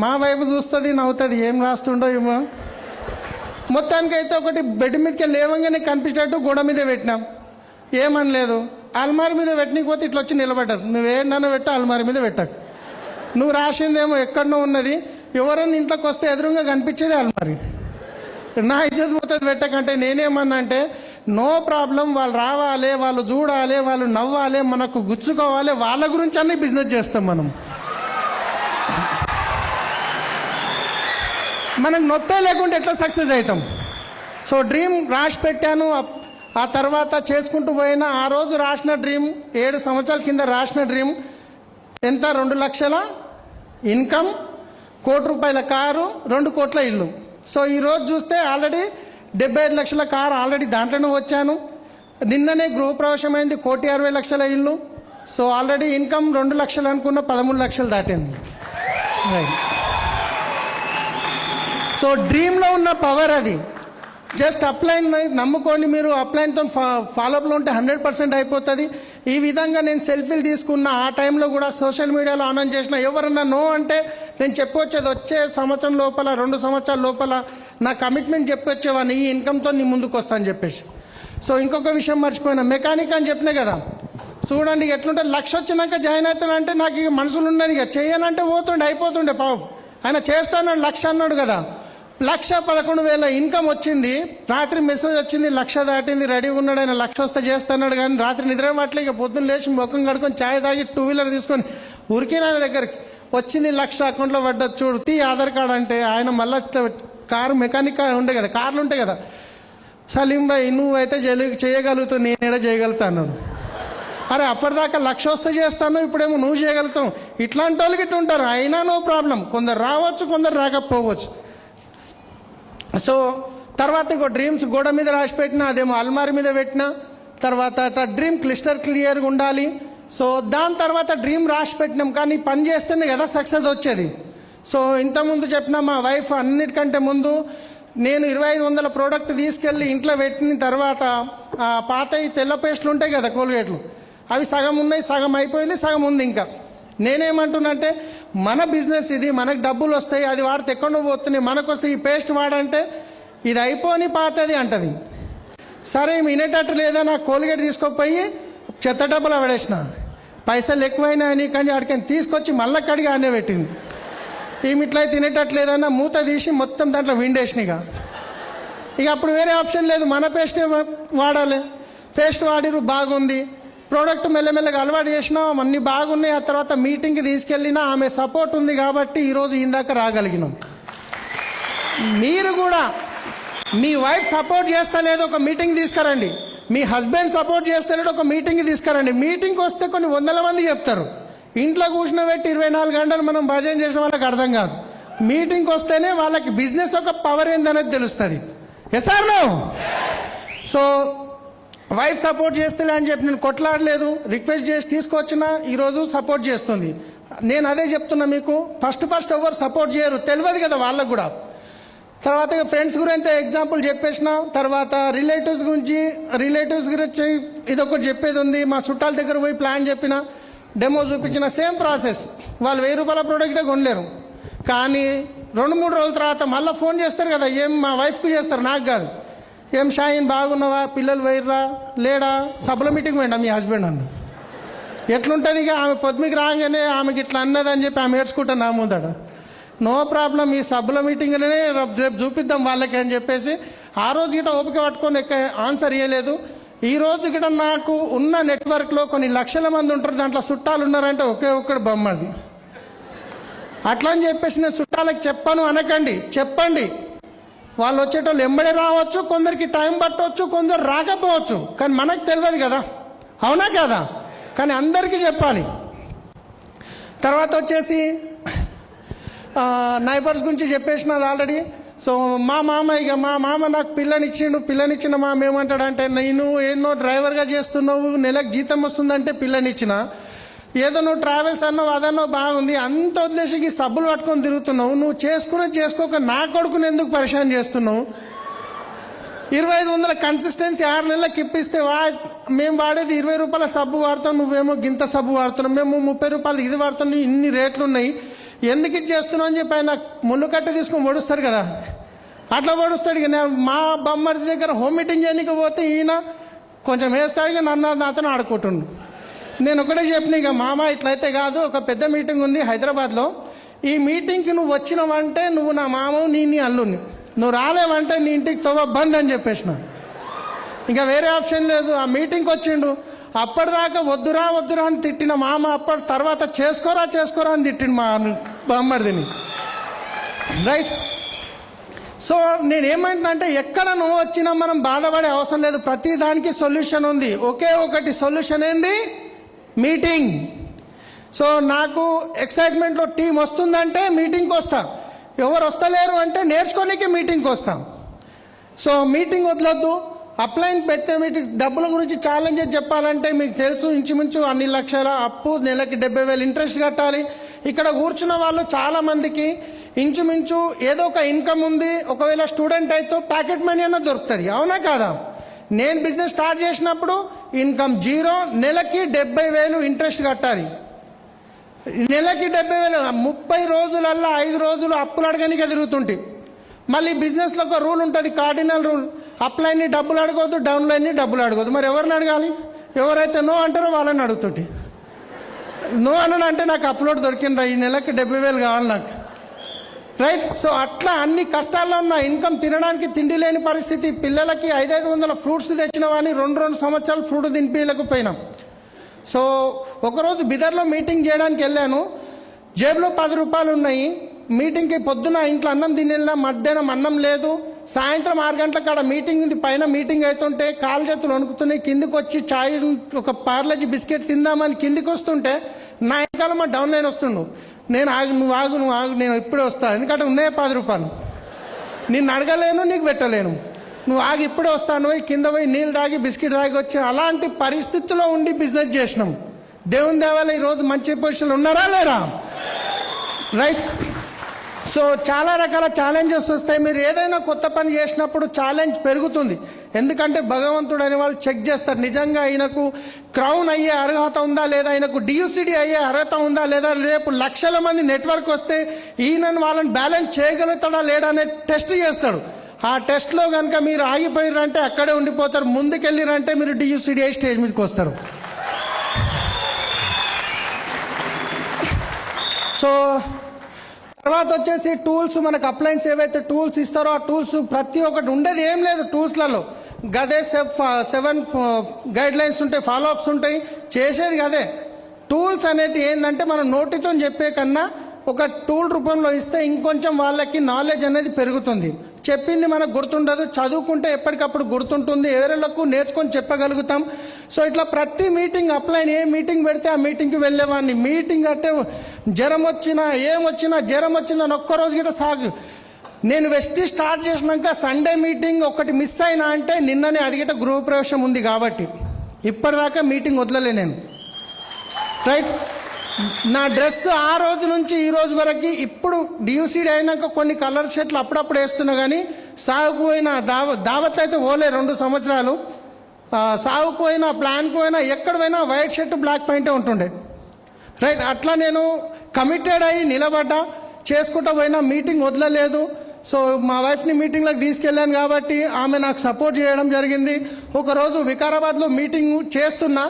మా వైపు చూస్తుంది, నవ్వుతుంది, ఏం రాస్తుండో ఏమో. మొత్తానికైతే ఒకటి బెడ్ మీదకి లేవంగానే కనిపించేటట్టు గోడ మీదే పెట్టినాం, ఏమనలేదు. అల్మారి మీద పెట్టకపోతే ఇట్లా వచ్చి నిలబడ్డది, నువ్వేంటన్నా పెట్టు, అల్మారి మీద పెట్టకు. నువ్వు రాసిందేమో ఎక్కడనో ఉన్నది, ఎవరైనా ఇంట్లోకి వస్తే ఎదురుగా కనిపించేది అల్మారి. నా ఇజ్జత్ పోతుంది పెట్టకంటే. నేనేమన్నా అంటే, నో ప్రాబ్లం, వాళ్ళు రావాలి, వాళ్ళు చూడాలి, వాళ్ళు నవ్వాలి, మనకు గుచ్చుకోవాలి, వాళ్ళ గురించి అన్నీ బిజినెస్ చేస్తాం మనం. మనకు నొప్పే లేకుండా ఎట్లా సక్సెస్ అవుతాం. సో డ్రీమ్ రాసి పెట్టాను. ఆ తర్వాత చేసుకుంటూ పోయినా, ఆ రోజు రాసిన డ్రీమ్ 7 సంవత్సరాల కింద రాసిన డ్రీమ్ ఎంత, 2 లక్షల ఇన్కమ్, 1 కోటి రూపాయల కారు, 2 కోట్ల ఇల్లు. సో ఈరోజు చూస్తే ఆల్రెడీ 75 లక్షల కారు ఆల్రెడీ దాంట్లోనే వచ్చాను. నిన్ననే గృహప్రవేశమైంది, 1,60,00,000 ఇల్లు. సో ఆల్రెడీ ఇన్కమ్ 2 లక్షలు అనుకున్న 13 లక్షలు దాటింది, రైట్. సో డ్రీమ్లో ఉన్న పవర్ అది. జస్ట్ అప్లైన్ నమ్ముకొని మీరు అప్లైన్తో ఫాలోఅప్లో ఉంటే 100% అయిపోతుంది. ఈ విధంగా నేను సెల్ఫీలు తీసుకున్న ఆ టైంలో కూడా సోషల్ మీడియాలో ఆన్ చేసిన. ఎవరన్నా నో అంటే నేను చెప్పొచ్చేది, వచ్చే సంవత్సరం లోపల, 2 సంవత్సరాల లోపల నా కమిట్మెంట్ చెప్పొచ్చేవాడిని, ఈ ఇన్కమ్తో నీ ముందుకు వస్తా అని చెప్పేసి. సో ఇంకొక విషయం మర్చిపోయినా, మెకానిక్ అని చెప్పినా కదా. చూడండి ఎట్లుంటుంది. 1,00,000 వచ్చినాక జాయిన్ అవుతానంటే నాకు ఇక మనసులు ఉన్నది, ఇక చేయనంటే పోతుండే అయిపోతుండే పాపం. ఆయన చేస్తానని 1,00,000 అన్నాడు కదా, 1,11,000 ఇన్కమ్ వచ్చింది. రాత్రి మెసేజ్ వచ్చింది 1,00,000 దాటింది, రెడీగా ఉన్నాడు ఆయన. 1,00,000 వస్తే చేస్తున్నాడు కానీ రాత్రి నిద్ర పట్టలే. ఇక పొద్దున్న లేచి ముఖం కడుకొని ఛాయ్ తాగి 2 వీలర్ తీసుకొని ఉరికిన ఆయన దగ్గరికి వచ్చింది 1,00,000 అకౌంట్లో పడ్డది, చూడు తీ ఆధార్ కార్డు అంటే ఆయన మళ్ళీ కారు మెకానిక్ ఉండే కదా, కార్లు ఉంటాయి కదా, సలీం భాయ్ నువ్వైతే చేయగలుగుతావు, నేనేడా చేయగలుగుతా అన్నాడు. అరే అప్పటిదాకా 1,00,000 వస్తే చేస్తాను, ఇప్పుడేమో నువ్వు చేయగలుగుతావు. ఇట్లాంటి వాళ్ళకి ఇట్లా ఉంటారు. అయినా నో ప్రాబ్లం, కొందరు రావచ్చు కొందరు రాకపోవచ్చు. సో తర్వాత ఇంకో డ్రీమ్స్ గోడ మీద రాసి పెట్టినా, అదేమో అల్మారి మీద పెట్టినా. తర్వాత డ్రీమ్ క్లియర్గా ఉండాలి. సో దాని తర్వాత డ్రీమ్ రాసి పెట్టినాం, కానీ పని చేస్తేనే కదా సక్సెస్ వచ్చేది. సో ఇంతకుముందు చెప్పిన మా వైఫ్ అన్నిటికంటే ముందు నేను 2,500 ప్రోడక్ట్ తీసుకెళ్ళి ఇంట్లో పెట్టిన తర్వాత పాత తెల్ల పేస్టులు ఉంటాయి కదా కోల్గేట్లు, అవి సగం ఉన్నాయి, సగం అయిపోయింది, సగం ఉంది ఇంకా. నేనేమంటున్నానంటే మన బిజినెస్ ఇది, మనకు డబ్బులు వస్తాయి, అది వాడితే ఎక్కడో పోతున్నాయి, మనకు వస్తే ఈ పేస్ట్ వాడంటే ఇది అయిపోని పాతది అంటది. సరే వినేటట్టు లేదా, నా కోల్గేట్ తీసుకోపోయి చెత్త డబ్బులు పడేసిన, పైసలు ఎక్కువైనాయని, కానీ వాడికి తీసుకొచ్చి మళ్ళీ కడిగి ఆనే పెట్టింది. ఏమి ఇట్లా తినేటట్టు లేదన్నా మూత తీసి మొత్తం దాంట్లో విండేసినాయిగా. ఇక అప్పుడు వేరే ఆప్షన్ లేదు, మన పేస్టే వాడాలి. పేస్ట్ వాడిరు బాగుంది, ప్రోడక్ట్ మెల్లమెల్లగా అలవాటు చేసినాం, అన్నీ బాగున్నాయి. ఆ తర్వాత మీటింగ్కి తీసుకెళ్ళినా ఆమె సపోర్ట్ ఉంది కాబట్టి ఈరోజు ఇందాక రాగలిగినాం. మీరు కూడా మీ వైఫ్ సపోర్ట్ చేస్తలేదు, ఒక మీటింగ్ తీసుకురండి. మీ హస్బెండ్ సపోర్ట్ చేస్తలేడు, ఒక మీటింగ్ తీసుకురండి. మీటింగ్కి వస్తే కొన్ని 100 మంది చెప్తారు. ఇంట్లో కూర్చుని పెట్టి 24 గంటలు మనం భజన చేసిన వాళ్ళకి అర్థం కాదు. మీటింగ్కి వస్తేనే వాళ్ళకి బిజినెస్ ఒక పవర్ ఏందనేది తెలుస్తుంది. Yes or no? So wife support చేస్తలే అని చెప్పి నేను కొట్లాడలేదు, రిక్వెస్ట్ చేసి తీసుకొచ్చినా ఈరోజు సపోర్ట్ చేస్తుంది. నేను అదే చెప్తున్నా మీకు, ఫస్ట్ ఎవరు సపోర్ట్ చేయరు, తెలియదు కదా వాళ్ళకు కూడా. తర్వాత ఫ్రెండ్స్ గురించి ఎగ్జాంపుల్ చెప్పేసిన, తర్వాత రిలేటివ్స్ గురించి ఇదొకటి చెప్పేది ఉంది. మా చుట్టాల దగ్గర పోయి ప్లాన్ చెప్పిన, డెమో చూపించిన, సేమ్ ప్రాసెస్. వాళ్ళు 1,000 రూపాయల ప్రోడక్టే కొనలేరు. కానీ 2-3 రోజుల తర్వాత మళ్ళీ ఫోన్ చేస్తారు కదా, ఏం మా వైఫ్కి చేస్తారు, నాకు కాదు. ఏం షాయిన్ బాగున్నావా, పిల్లలు వైర్రా లేడా, సభల మీటింగ్ పోయిండా మీ హస్బెండ్ అన్న. ఎట్లుంటుంది ఇక, ఆమె పొద్దుమికి రాగానే ఆమెకి ఇట్లా అన్నదని చెప్పి ఆమె ఏడ్చుకుంటాను నా ముందట. నో ప్రాబ్లం, ఈ సభల మీటింగ్లోనే రేపు చూపిద్దాం వాళ్ళకి అని చెప్పేసి ఆ రోజు గిట ఓపిక పట్టుకొని ఆన్సర్ ఇవ్వలేదు. ఈ రోజు గిట నాకు ఉన్న నెట్వర్క్లో కొన్ని లక్షల మంది ఉంటారు, దాంట్లో చుట్టాలు ఉన్నారంటే ఒకే ఒక్కడు బొమ్మది. అట్లా అని చెప్పేసి నేను చుట్టాలకు చెప్పను అనకండి, చెప్పండి. వాళ్ళు వచ్చేటోళ్ళు ఎంబడే రావచ్చు, కొందరికి టైం పట్టవచ్చు, కొందరు రాకపోవచ్చు, కానీ మనకు తెలియదు కదా, అవునా కదా? కానీ అందరికీ చెప్పాలి. తర్వాత వచ్చేసి నైబర్స్ గురించి చెప్పేసినది ఆల్రెడీ. సో మా మామ నాకు పిల్లనిచ్చిన మామ ఏమంటాడంటే, నేను ఎన్నో డ్రైవర్గా చేస్తున్నావు, నెలకు జీతం వస్తుందంటే పిల్లనిచ్చిన, ఏదో నువ్వు ట్రావెల్స్ అన్నావు అదన్నో బాగుంది, అంత వదిలేసి ఈ సబ్బులు పట్టుకొని తిరుగుతున్నావు, నువ్వు చేసుకోక నా కొడుకుని ఎందుకు పరిశాన్ చేస్తున్నావు? 2,500 కన్సిస్టెన్సీ 6 నెలలకు ఇప్పిస్తే మేము వాడేది 20 రూపాయల సబ్బు వాడతాం, నువ్వేమో గింత సబ్బు వాడుతున్నావు, మేము 30 రూపాయలు ఇది వాడుతున్నాం, ఇన్ని రేట్లు ఉన్నాయి, ఎందుకు ఇది చేస్తున్నావు అని చెప్పి ఆయన ముళ్ళు కట్ట తీసుకొని ఓడుస్తారు కదా, అట్లా ఓడుస్తాడు. ఇక మా బొమ్మడి దగ్గర హోమ్ మీటింగ్ చేయడానికి పోతే ఈయన కొంచెం వేస్తాడు, ఇక నాతో ఆడుకుంటుండు. నేను ఒకటే చెప్పిన, ఇక మామ ఇట్లయితే కాదు, ఒక పెద్ద మీటింగ్ ఉంది హైదరాబాద్లో, ఈ మీటింగ్కి నువ్వు వచ్చినావంటే నువ్వు నా మామ, నీ అల్లుని, నువ్వు రాలేవంటే నీ ఇంటికి తవ్వ బంద్ అని చెప్పేసిన. ఇంకా వేరే ఆప్షన్ లేదు. ఆ మీటింగ్కి వచ్చిండు, అప్పటిదాకా వద్దురా అని తిట్టిన మామ అప్పటి తర్వాత చేసుకోరా అని తిట్టిండు మా బామ్మడిని, రైట్? సో నేనేమంటున్నా అంటే, ఎక్కడ నువ్వు వచ్చినా మనం బాధపడే అవసరం లేదు, ప్రతి దానికి సొల్యూషన్ ఉంది. ఒకే ఒకటి సొల్యూషన్ ఏంది? మీటింగ్. సో నాకు ఎక్సైట్మెంట్లో టీం వస్తుందంటే మీటింగ్కి వస్తా, ఎవరు వస్తలేరు అంటే నేర్చుకోనికి మీటింగ్కి వస్తాం. సో మీటింగ్ వదలొద్దు. అప్లైన్ పెట్టే మీటింగ్ డబ్బుల గురించి ఛాలెంజెస్ చెప్పాలంటే మీకు తెలుసు, ఇంచుమించు అన్ని లక్షల అప్పు, నెలకి 70,000 ఇంట్రెస్ట్ కట్టాలి. ఇక్కడ కూర్చున్న వాళ్ళు చాలామందికి ఇంచుమించు ఏదో ఒక ఇన్కమ్ ఉంది, ఒకవేళ స్టూడెంట్ అయితే ప్యాకెట్ మనీ అన్న దొరుకుతుంది, అవునా కాదా? నేను బిజినెస్ స్టార్ట్ చేసినప్పుడు ఇన్కమ్ 0, నెలకి 70,000 ఇంట్రెస్ట్ కట్టాలి. నెలకి 70,000, 30 రోజులల్లా 5 రోజులు అప్పులు అడగనికే తిరుగుతుంటే. మళ్ళీ బిజినెస్లో ఒక రూల్ ఉంటుంది, కార్డినల్ రూల్, అప్లైన్ని డబ్బులు అడగొద్దు, డౌన్లైన్ని డబ్బులు అడగొద్దు. మరి ఎవరిని అడగాలి? ఎవరైతే నో అంటారో వాళ్ళని అడుగుతుంటే నో అని అంటే నాకు అప్లోడ్ దొరికిండ్రా ఈ నెలకి 70,000 కావాలి నాకు, రైట్. సో అట్లా అన్ని కష్టాల్లో ఉన్న ఇన్కమ్, తినడానికి తిండి లేని పరిస్థితి, పిల్లలకి 500 ఫ్రూట్స్ తెచ్చిన వాడిని 2 సంవత్సరాలు ఫ్రూట్ తినిపించలేకపోయినాం. సో ఒకరోజు బిదర్లో మీటింగ్ చేయడానికి వెళ్ళాను, జేబులో 10 రూపాయలు ఉన్నాయి. మీటింగ్కి పొద్దున ఇంట్లో అన్నం తినేలా, మధ్యాహ్నం అన్నం లేదు, సాయంత్రం 6 గంటలకు అక్కడ మీటింగ్ ఉంది, పైన మీటింగ్ అవుతుంటే కాలు చేతులు వణుకుతున్నాయి. కిందికి వచ్చి చాయ్ ఒక పార్లజీ బిస్కెట్ తిందామని కిందికి వస్తుంటే నా వెనకాల మా డౌన్ లైన్ వస్తుండు. నేను నువ్వు ఆగు నేను ఇప్పుడే వస్తాను, ఎందుకంటే ఉన్నాయి 10 రూపాయలు, నిన్ను అడగలేను, నీకు పెట్టలేను, నువ్వు ఆగి ఇప్పుడే వస్తాను, పోయి కింద పోయి నీళ్ళు తాగి బిస్కెట్ తాగి వచ్చి అలాంటి పరిస్థితుల్లో ఉండి బిజినెస్ చేసినాం. దేవుని దేవాల ఈరోజు మంచి పొజిషన్లో ఉన్నారా లేరా, రైట్. సో చాలా రకాల ఛాలెంజెస్ వస్తాయి. మీరు ఏదైనా కొత్త పని చేసినప్పుడు ఛాలెంజ్ పెరుగుతుంది, ఎందుకంటే భగవంతుడు అనే వాళ్ళు చెక్ చేస్తారు నిజంగా ఈయనకు క్రౌన్ అయ్యే అర్హత ఉందా లేదా, ఆయనకు డియూసిడి అయ్యే అర్హత ఉందా లేదా, రేపు లక్షల మంది నెట్వర్క్ వస్తే ఈయనను వాళ్ళని బ్యాలెన్స్ చేయగలుగుతాడా లేడా అనే టెస్ట్ చేస్తాడు. ఆ టెస్ట్లో కనుక మీరు ఆగిపోయారంటే అక్కడే ఉండిపోతారు, ముందుకెళ్ళిరంటే మీరు డియూసిడి అయ్యి స్టేజ్ మీదకి వస్తారు. సో తర్వాత వచ్చేసి టూల్స్, మనకు అప్లయన్స్ ఏవైతే టూల్స్ ఇస్తారో ఆ టూల్స్ ప్రతి ఒక్కటి ఉండేది ఏం లేదు టూల్స్లలో, గదే 7 గైడ్ లైన్స్ ఉంటాయి, ఫాలో అప్స్ ఉంటాయి, చేసేది గదే. టూల్స్ అనేవి ఏంటంటే మనం నోటితో చెప్పే కన్నా ఒక టూల్ రూపంలో ఇస్తే ఇంకొంచెం వాళ్ళకి నాలెడ్జ్ అనేది పెరుగుతుంది. చెప్పింది మనకు గుర్తుండదు, చదువుకుంటే ఎప్పటికప్పుడు గుర్తుంటుంది, ఎవరిలకు నేర్చుకొని చెప్పగలుగుతాం. సో ఇట్లా ప్రతి మీటింగ్ అప్లైన్, ఏ మీటింగ్ పెడితే ఆ మీటింగ్కి వెళ్ళేవాడిని. మీటింగ్ అంటే జ్వరం వచ్చినా జ్వరం వచ్చిందని ఒక్కరోజు గిట్ట సాగు. నేను వెస్టి స్టార్ట్ చేసినాక సండే మీటింగ్ ఒకటి మిస్ అయినా అంటే నిన్ననే అది గిట్ట గృహప్రవేశం ఉంది కాబట్టి ఇప్పటిదాకా మీటింగ్ వదలలే నేను, రైట్. నా డ్రెస్ ఆ రోజు నుంచి ఈ రోజు వరకు, ఇప్పుడు డియూసీడీ అయినాక కొన్ని కలర్ షర్ట్లు అప్పుడప్పుడు వేస్తున్నా, కానీ సాగుకు పోయిన దావత్ అయితే పోలే 2 సంవత్సరాలు. సాగుకు పోయినా, ప్లాన్కు పోయినా, ఎక్కడ పోయినా వైట్ షర్ట్ బ్లాక్ ప్యాంటే ఉంటుండే, రైట్. అట్లా నేను కమిటెడ్ అయ్యి నిలబడ్డా, చేసుకుంటూ పోయినా, మీటింగ్ వదలలేదు. సో మా వైఫ్ని మీటింగ్లోకి తీసుకెళ్ళాను కాబట్టి ఆమె నాకు సపోర్ట్ చేయడం జరిగింది. ఒకరోజు వికారాబాద్లో మీటింగ్ చేస్తున్నా,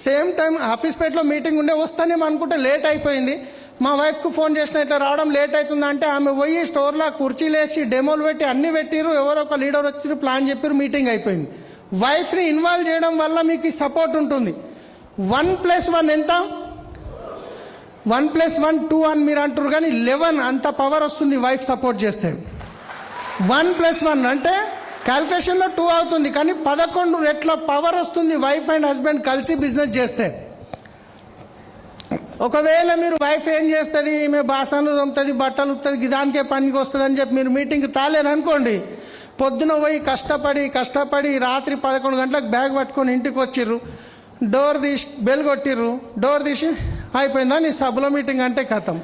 సేమ్ టైం ఆఫీస్పేటలో మీటింగ్ ఉండే, వస్తానేమో అనుకుంటే లేట్ అయిపోయింది. మా వైఫ్కు ఫోన్ చేసిన ఇట్లా రావడం లేట్ అవుతుందంటే ఆమె పోయి స్టోర్లో కుర్చీలు వేసి డెమోలు పెట్టి అన్నీ పెట్టిరు, ఎవరో ఒక లీడర్ వచ్చి ప్లాన్ చెప్పారు, మీటింగ్ అయిపోయింది. వైఫ్ని ఇన్వాల్వ్ చేయడం వల్ల మీకు ఈ సపోర్ట్ ఉంటుంది. 1+1 ఎంత, 1+1 2 అని మీరు అంటారు, కానీ 11 అంత పవర్ వస్తుంది వైఫ్ సపోర్ట్ చేస్తే. 1+1 అంటే క్యాల్కులేషన్లో 2 అవుతుంది, కానీ 11 రెట్ల పవర్ వస్తుంది వైఫ్ అండ్ హస్బెండ్ కలిసి బిజినెస్ చేస్తే. ఒకవేళ మీరు వైఫ్ ఏం చేస్తుంది, ఈమె బాసనలు తోముతుంది, బట్టలు ఉతుంది, దానికే పనికి వస్తుంది అని చెప్పి మీరు మీటింగ్కి తాలేరనుకోండి, పొద్దున పోయి కష్టపడి రాత్రి 11 గంటలకు బ్యాగ్ పట్టుకొని ఇంటికి వచ్చిర్రు, డోర్ తీసి బెల్ కొట్టిర్రు, డోర్ తీసి అయిపోయిందా నీ సభలో మీటింగ్ అంటే కథం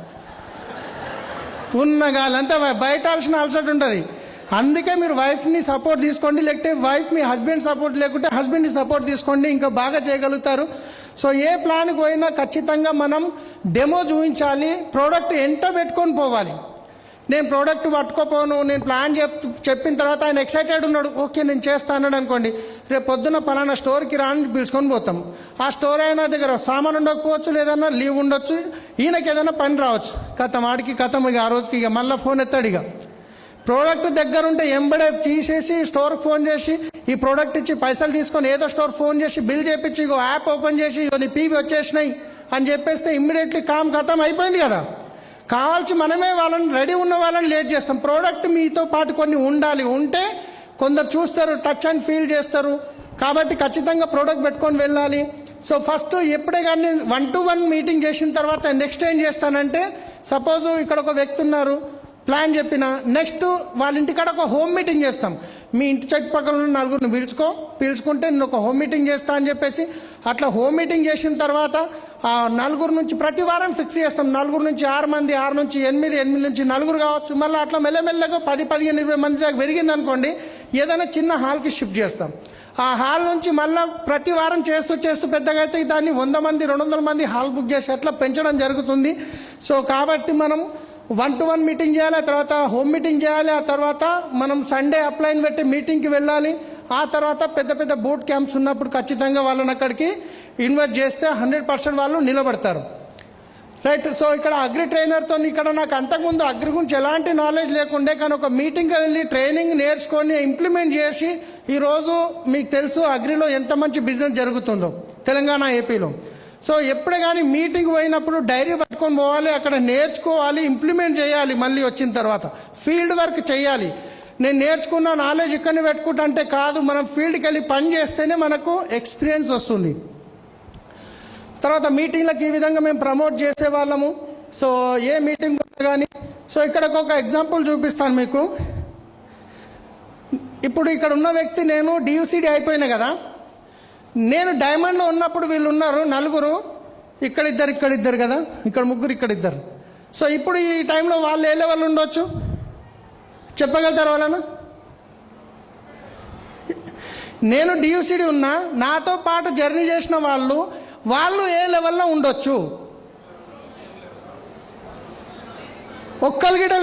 ఉన్న గాలంతా బయట అలసట ఉంటుంది. అందుకే మీరు వైఫ్ని సపోర్ట్ తీసుకోండి, లేకపోతే వైఫ్ మీ హస్బెండ్ సపోర్ట్ లేకుంటే హస్బెండ్ని సపోర్ట్ తీసుకోండి, ఇంకా బాగా చేయగలుగుతారు. సో ఏ ప్లాన్కి పోయినా ఖచ్చితంగా మనం డెమో చూపించాలి, ప్రోడక్ట్ ఎంట పెట్టుకొని పోవాలి. నేను ప్రోడక్ట్ పట్టుకోపోను, నేను ప్లాన్ చెప్పిన తర్వాత ఆయన ఎక్సైటెడ్ ఉన్నాడు, ఓకే నేను చేస్తాను అనుకోండి, రేపు పొద్దున్న పలానా స్టోర్కి రాని పిలుచుకొని పోతాం. ఆ స్టోర్ అయినా దగ్గర సామాన్ ఉండకపోవచ్చు, లేదన్నా లీవ్ ఉండొచ్చు, ఈయనకి ఏదైనా పని రావచ్చు, ఆడికి ఇక ఆ రోజుకి ఇక మళ్ళీ ఫోన్ ఎత్తాడు. ఇక ప్రోడక్ట్ దగ్గర ఉంటే ఎంబడే తీసేసి స్టోర్కి ఫోన్ చేసి ఈ ప్రోడక్ట్ ఇచ్చి పైసలు తీసుకొని ఏదో స్టోర్ ఫోన్ చేసి బిల్ చేపించి ఇగో యాప్ ఓపెన్ చేసి నీ పీవీ వచ్చేసినాయి అని చెప్పేస్తే ఇమ్మీడియట్లీ కథం అయిపోయింది కదా. కావాల్సి మనమే వాళ్ళని రెడీ ఉన్న వాళ్ళని లేట్ చేస్తాం. ప్రోడక్ట్ మీతో పాటు కొన్ని ఉండాలి, ఉంటే కొందరు చూస్తారు, టచ్ అండ్ ఫీల్ చేస్తారు, కాబట్టి ఖచ్చితంగా ప్రోడక్ట్ పెట్టుకొని వెళ్ళాలి. సో ఫస్ట్ ఎప్పుడే కానీ 1-to-1 మీటింగ్ చేసిన తర్వాత నెక్స్ట్ ఏం చేస్తానంటే, సపోజ్ ఇక్కడ ఒక వ్యక్తి ఉన్నారు, ప్లాన్ చెప్పిన నెక్స్ట్ వాళ్ళ ఇంటికాడ ఒక హోమ్ మీటింగ్ చేస్తాం. మీ ఇంటి చుట్టుపక్కల ఉన్న 4గురిని పిలుచుకుంటే నేను ఒక హోమ్ మీటింగ్ చేస్తా అని చెప్పేసి అట్లా హోమ్ మీటింగ్ చేసిన తర్వాత ఆ 4 నుంచి ప్రతి వారం ఫిక్స్ చేస్తాం. 4 నుంచి 6 మంది, 6 నుంచి 8, 8 నుంచి 4 కావచ్చు. మళ్ళీ అట్లా మెల్లమెల్లగా 10, 15, 20 మంది దాకా పెరిగింది అనుకోండి, ఏదైనా చిన్న హాల్కి షిఫ్ట్ చేస్తాం. ఆ హాల్ నుంచి మళ్ళీ ప్రతి వారం చేస్తూ పెద్దగా అయితే దాన్ని 100 మంది, 200 మంది హాల్ బుక్ చేసి అట్లా పెంచడం జరుగుతుంది. సో కాబట్టి మనం 1-to-1 మీటింగ్ చేయాలి, ఆ తర్వాత హోమ్ మీటింగ్ చేయాలి, ఆ తర్వాత మనం సండే అప్లైన్ పెట్టి మీటింగ్కి వెళ్ళాలి, ఆ తర్వాత పెద్ద పెద్ద బూట్ క్యాంప్స్ ఉన్నప్పుడు ఖచ్చితంగా వాళ్ళని అక్కడికి ఇన్వైట్ చేస్తే 100% వాళ్ళు నిలబడతారు. రైట్. సో ఇక్కడ అగ్రి ట్రైనర్తో ఇక్కడ నాకు అంతకుముందు అగ్రి గురించి ఎలాంటి నాలెడ్జ్ లేకుండే, కానీ ఒక మీటింగ్కి వెళ్ళి ట్రైనింగ్ నేర్చుకొని ఇంప్లిమెంట్ చేసి ఈరోజు మీకు తెలుసు అగ్రిలో ఎంత మంచి బిజినెస్ జరుగుతుందో తెలంగాణ, ఏపీలో. సో ఎప్పుడు కానీ మీటింగ్ పోయినప్పుడు డైరీ పట్టుకొని పోవాలి, అక్కడ నేర్చుకోవాలి, ఇంప్లిమెంట్ చేయాలి. మళ్ళీ వచ్చిన తర్వాత ఫీల్డ్ వర్క్ చేయాలి. నేను నేర్చుకున్న నాలెడ్జ్ ఇక్కడనే పెట్టుకుంటా అంటే కాదు, మనం ఫీల్డ్కి వెళ్ళి పని చేస్తేనే మనకు ఎక్స్పీరియన్స్ వస్తుంది. తర్వాత మీటింగ్లకు ఈ విధంగా మేము ప్రమోట్ చేసేవాళ్ళము. సో ఏ మీటింగ్ కానీ, సో ఇక్కడ ఒక ఎగ్జాంపుల్ చూపిస్తాను మీకు. ఇప్పుడు ఇక్కడ ఉన్న వ్యక్తి, నేను డియూసిడి అయిపోయినా కదా, నేను డైమండ్లో ఉన్నప్పుడు వీళ్ళు ఉన్నారు నలుగురు, ఇక్కడ ఇద్దరు కదా, ఇక్కడ ముగ్గురు, ఇక్కడ ఇద్దరు. సో ఇప్పుడు ఈ టైంలో వాళ్ళు ఏ లెవెల్ ఉండొచ్చు చెప్పగలుగుతారు వాళ్ళను? నేను డియూసిడి ఉన్నా, నాతో పాటు జర్నీ చేసిన వాళ్ళు ఏ లెవెల్లో ఉండొచ్చు? ఒక్కరు గిట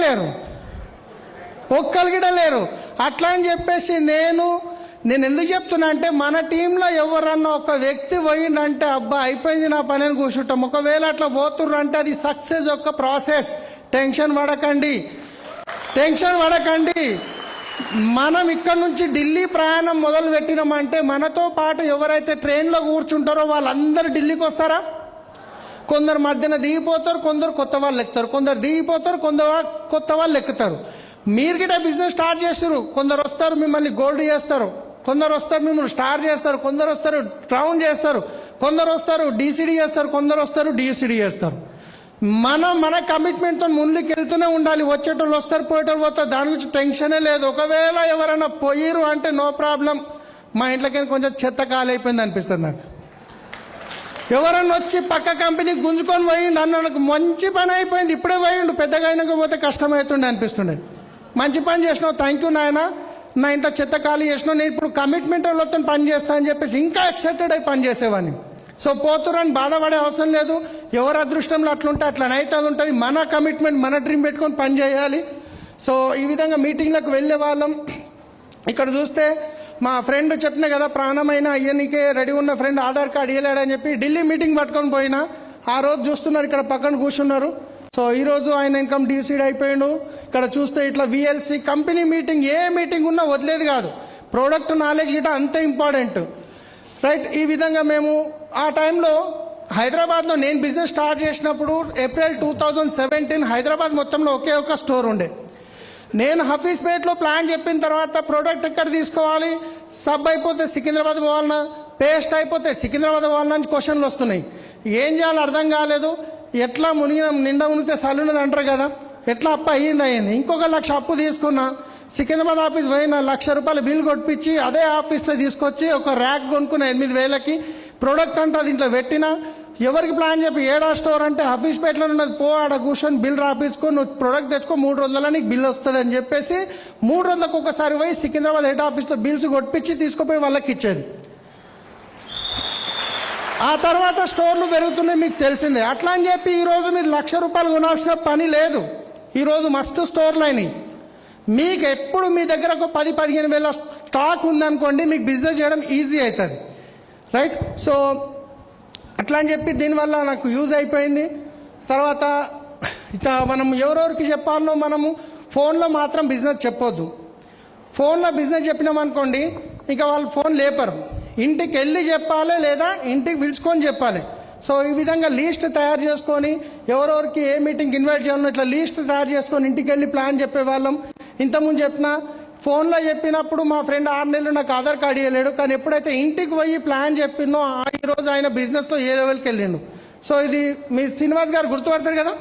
లేరు. అట్లా అని చెప్పేసి నేను ఎందుకు చెప్తున్నా అంటే, మన టీంలో ఎవరన్నా ఒక వ్యక్తి పోయిందంటే అబ్బా అయిపోయింది నా పని అని కూర్చుంటాం. ఒకవేళ అట్లా పోతుర్రు అంటే అది సక్సెస్ యొక్క ప్రాసెస్. టెన్షన్ పడకండి. మనం ఇక్కడ నుంచి ఢిల్లీ ప్రయాణం మొదలు పెట్టినామంటే మనతో పాటు ఎవరైతే ట్రైన్లో కూర్చుంటారో వాళ్ళందరూ ఢిల్లీకి వస్తారా? కొందరు మధ్యన దిగిపోతారు, కొందరు కొత్త వాళ్ళు ఎక్కుతారు, కొందరు దిగిపోతారు, కొందరు కొత్త వాళ్ళు ఎక్కుతారు. మీరు గిట్ట బిజినెస్ స్టార్ట్ చేస్తారు, కొందరు వస్తారు మిమ్మల్ని గోల్డ్ చేస్తారు, కొందరు వస్తారు మిమ్మల్ని స్టార్ చేస్తారు, కొందరు వస్తారు క్రౌన్ చేస్తారు, కొందరు వస్తారు డీసీడీ చేస్తారు, కొందరు వస్తారు డియూసీడీ చేస్తారు. మన కమిట్మెంట్తో ముందుకు వెళ్తూనే ఉండాలి. వచ్చేటోళ్ళు వస్తారు, పోయేటోళ్ళు పోతారు, దాని గురించి టెన్షనే లేదు. ఒకవేళ ఎవరైనా పోయిరు అంటే నో ప్రాబ్లం, మా ఇంట్లోకి కొంచెం చెత్త కాలైపోయింది అనిపిస్తుంది నాకు. ఎవరన్నా వచ్చి పక్క కంపెనీకి గుంజుకొని పోయిండు అన్న, నాకు మంచి పని అయిపోయింది, ఇప్పుడే పోయిండు, పెద్దగా అయినాక పోతే కష్టమవుతుండే అనిపిస్తుండే. మంచి పని చేసినావు, థ్యాంక్ యూ నాయన, నా ఇంట్లో చెత్త ఖాళీ చేసినావు, నేను ఇప్పుడు కమిట్మెంట్ వాళ్ళతో పని చేస్తా అని చెప్పేసి ఇంకా ఎక్సైటెడ్ అయి పని చేసేవాడిని. సో పోతురని బాధపడే అవసరం లేదు. ఎవరు అదృష్టంలో అట్లుంటే అట్లనైతే అది ఉంటుంది. మన కమిట్మెంట్, మన డ్రీమ్ పెట్టుకొని పని చేయాలి. సో ఈ విధంగా మీటింగ్లకు వెళ్ళే వాళ్ళం. ఇక్కడ చూస్తే మా ఫ్రెండ్ చెప్పిన కదా, ప్రాణమైన అయ్యనికే రెడీ ఉన్న ఫ్రెండ్ ఆధార్ కార్డు ఇవ్వలేడని చెప్పి ఢిల్లీ మీటింగ్ పట్టుకొని పోయినా. ఆ రోజు చూస్తున్నారు ఇక్కడ పక్కన కూర్చున్నారు. సో ఈరోజు ఆయన ఇన్కమ్ డిసైడ్ అయిపోయాడు. ఇక్కడ చూస్తే ఇట్లా విఎల్సి కంపెనీ మీటింగ్, ఏ మీటింగ్ ఉన్నా వదిలేదు కాదు. ప్రోడక్ట్ నాలెడ్జ్ గిట్ట అంతే ఇంపార్టెంట్. రైట్. ఈ విధంగా మేము ఆ టైంలో హైదరాబాద్లో నేను బిజినెస్ స్టార్ట్ చేసినప్పుడు ఏప్రిల్ 2017 హైదరాబాద్ మొత్తంలో ఒకే ఒక స్టోర్ ఉండే. నేను హఫీజ్పేట్లో ప్లాన్ చెప్పిన తర్వాత ప్రోడక్ట్ ఎక్కడ తీసుకోవాలి, సబ్ అయిపోతే సికింద్రాబాద్ పోవాలన్నా, పేస్ట్ అయిపోతే సికింద్రాబాద్ పోవాలన్నా అని క్వశ్చన్లు వస్తున్నాయి. ఏం చేయాలో అర్థం కాలేదు. ఎట్లా నిండా మునిగితే సలున్నది అంటారు కదా, ఎట్లా అప్పు అయ్యింది. ఇంకొక 1 లక్ష అప్పు తీసుకున్నా, సికింద్రాబాద్ ఆఫీస్ పోయిన 1 లక్ష రూపాయలు బిల్ కొట్టించి అదే ఆఫీస్లో తీసుకొచ్చి ఒక ర్యాక్ కొనుక్కున్న 8,000కి ప్రోడక్ట్ అంటే అది ఇంట్లో పెట్టినా. ఎవరికి ప్లాన్ చెప్పి ఏడా స్టోర్ అంటే హఫీజ్పేటలో ఉన్నది, పో ఆడ కూర్చొని బిల్ రాపించుకో, నువ్వు ప్రోడక్ట్ తెచ్చుకో, 3 రోజులలో నీకు బిల్ వస్తుంది అని చెప్పేసి 3 రోజులకు ఒకసారి పోయి సికింద్రాబాద్ హెడ్ ఆఫీస్లో బిల్స్ కొట్టించి తీసుకుపోయి వాళ్ళకి ఇచ్చేది. ఆ తర్వాత స్టోర్లు పెరుగుతున్నాయి మీకు తెలిసిందే. అట్లా అని చెప్పి ఈరోజు మీరు 1 లక్ష రూపాయలు కొనాల్సిన పని లేదు. ఈరోజు మస్తు స్టోర్లు అయినాయి. మీకు ఎప్పుడు మీ దగ్గర ఒక 10-15 వేల స్టాక్ ఉందనుకోండి, మీకు బిజినెస్ చేయడం ఈజీ అవుతుంది. రైట్. సో అట్లా అని చెప్పి దీనివల్ల నాకు యూజ్ అయిపోయింది. తర్వాత మనం ఎవరెవరికి చెప్పాలనో మనము ఫోన్లో మాత్రం బిజినెస్ చెప్పొద్దు. ఫోన్లో బిజినెస్ చెప్పినామనుకోండి ఇంకా వాళ్ళు ఫోన్ లేపరు. ఇంటికి వెళ్ళి చెప్పాలి, లేదా ఇంటికి పిలుచుకొని చెప్పాలి. సో ఈ విధంగా లీస్ట్ తయారు చేసుకొని ఎవరెవరికి ఏ మీటింగ్కి ఇన్వైట్ చేయాలో ఇట్లా లీస్ట్ తయారు చేసుకొని ఇంటికి వెళ్ళి ప్లాన్ చెప్పేవాళ్ళం. ఇంతకుముందు చెప్పిన ఫోన్లో చెప్పినప్పుడు మా ఫ్రెండ్ 6 నెలలు నాకు ఆధార్ కార్డు ఇవ్వలేడు, కానీ ఎప్పుడైతే ఇంటికి పోయి ప్లాన్ చెప్పినో ఈరోజు ఆయన బిజినెస్తో ఏ లెవెల్కి వెళ్ళిండు. సో ఇది మీ శ్రీనివాస్ గారు గుర్తుపడతారు కదా,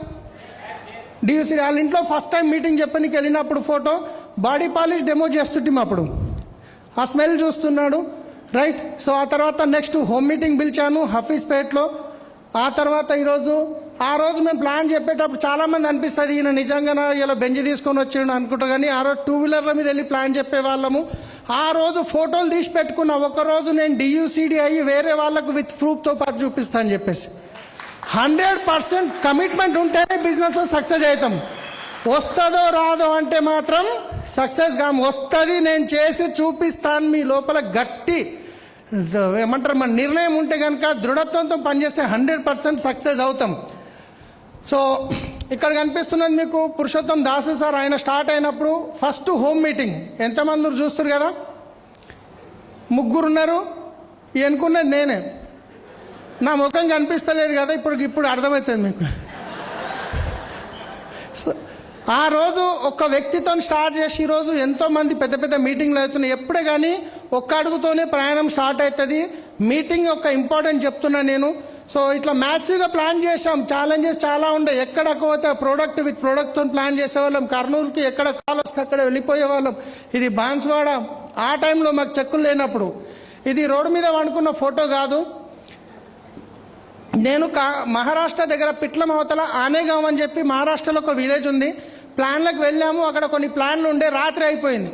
డియూసీ వాళ్ళ ఇంట్లో ఫస్ట్ టైం మీటింగ్ చెప్పడానికి వెళ్ళినప్పుడు ఫోటో బాడీ పాలిష్ డెమో చేస్తుంటాం, అప్పుడు ఆ స్మెల్ చూస్తున్నాడు. రైట్. సో ఆ తర్వాత నెక్స్ట్ హోమ్ మీటింగ్ పిలిచాను హఫీజ్పేట్లో. ఆ తర్వాత ఆ రోజు మేము ప్లాన్ చెప్పేటప్పుడు చాలామంది అనిపిస్తుంది ఈయన నిజంగా ఇలా బెంచ్ తీసుకొని వచ్చాడు అనుకుంటా, కానీ ఆ రోజు 2 వీలర్ల మీద వెళ్ళి ప్లాన్ చెప్పేవాళ్ళము. ఆ రోజు ఫోటోలు తీసి పెట్టుకున్న, ఒకరోజు నేను డియూసీడీ అయ్యి వేరే వాళ్ళకు విత్ ప్రూఫ్తో పాటు చూపిస్తాను అని చెప్పేసి. 100% కమిట్మెంట్ ఉంటేనే బిజినెస్లో సక్సెస్ అవుతాం. వస్తుందో రాదో అంటే మాత్రం సక్సెస్ కాము. వస్తుంది, నేను చేసి చూపిస్తాను. మీ లోపల గట్టి ఏమంటారు మన నిర్ణయం ఉంటే కనుక దృఢత్వంతో పనిచేస్తే 100% సక్సెస్ అవుతాం. సో ఇక్కడ కనిపిస్తున్నది మీకు పురుషోత్తం దాసు సార్. ఆయన స్టార్ట్ అయినప్పుడు ఫస్ట్ హోమ్ మీటింగ్ ఎంతమంది చూస్తారు కదా, 3 ఉన్నారు. అనుకున్నది నేనే, నా ముఖం కనిపిస్తలేదు కదా, ఇప్పుడు అర్థమవుతుంది మీకు. సో ఆ రోజు ఒక్క వ్యక్తితో స్టార్ట్ చేసి ఈరోజు ఎంతోమంది పెద్ద పెద్ద మీటింగ్లు అవుతున్నాయి. ఎప్పుడే కానీ ఒక్క అడుగుతోనే ప్రయాణం స్టార్ట్ అవుతుంది. మీటింగ్ యొక్క ఇంపార్టెంట్ చెప్తున్నాను నేను. సో ఇట్లా మ్యాసివ్గా ప్లాన్ చేసాం. ఛాలెంజెస్ చాలా ఉండే. ఎక్కడ పోతే ప్రోడక్ట్ విత్ ప్రోడక్ట్తో ప్లాన్ చేసేవాళ్ళం. కర్నూలుకి ఎక్కడ కాల్ వస్తే అక్కడ వెళ్ళిపోయే వాళ్ళం. ఇది బాన్స్వాడ. ఆ టైంలో మాకు చెక్కులు లేనప్పుడు. ఇది రోడ్డు మీద వండుకున్న ఫోటో కాదు. నేను మహారాష్ట్ర దగ్గర పిట్లం అవతల ఆనేగాం అని చెప్పి మహారాష్ట్రలో ఒక విలేజ్ ఉంది. ప్లాన్లకు వెళ్ళాము. అక్కడ కొన్ని ప్లాన్లు ఉండే. రాత్రి అయిపోయింది.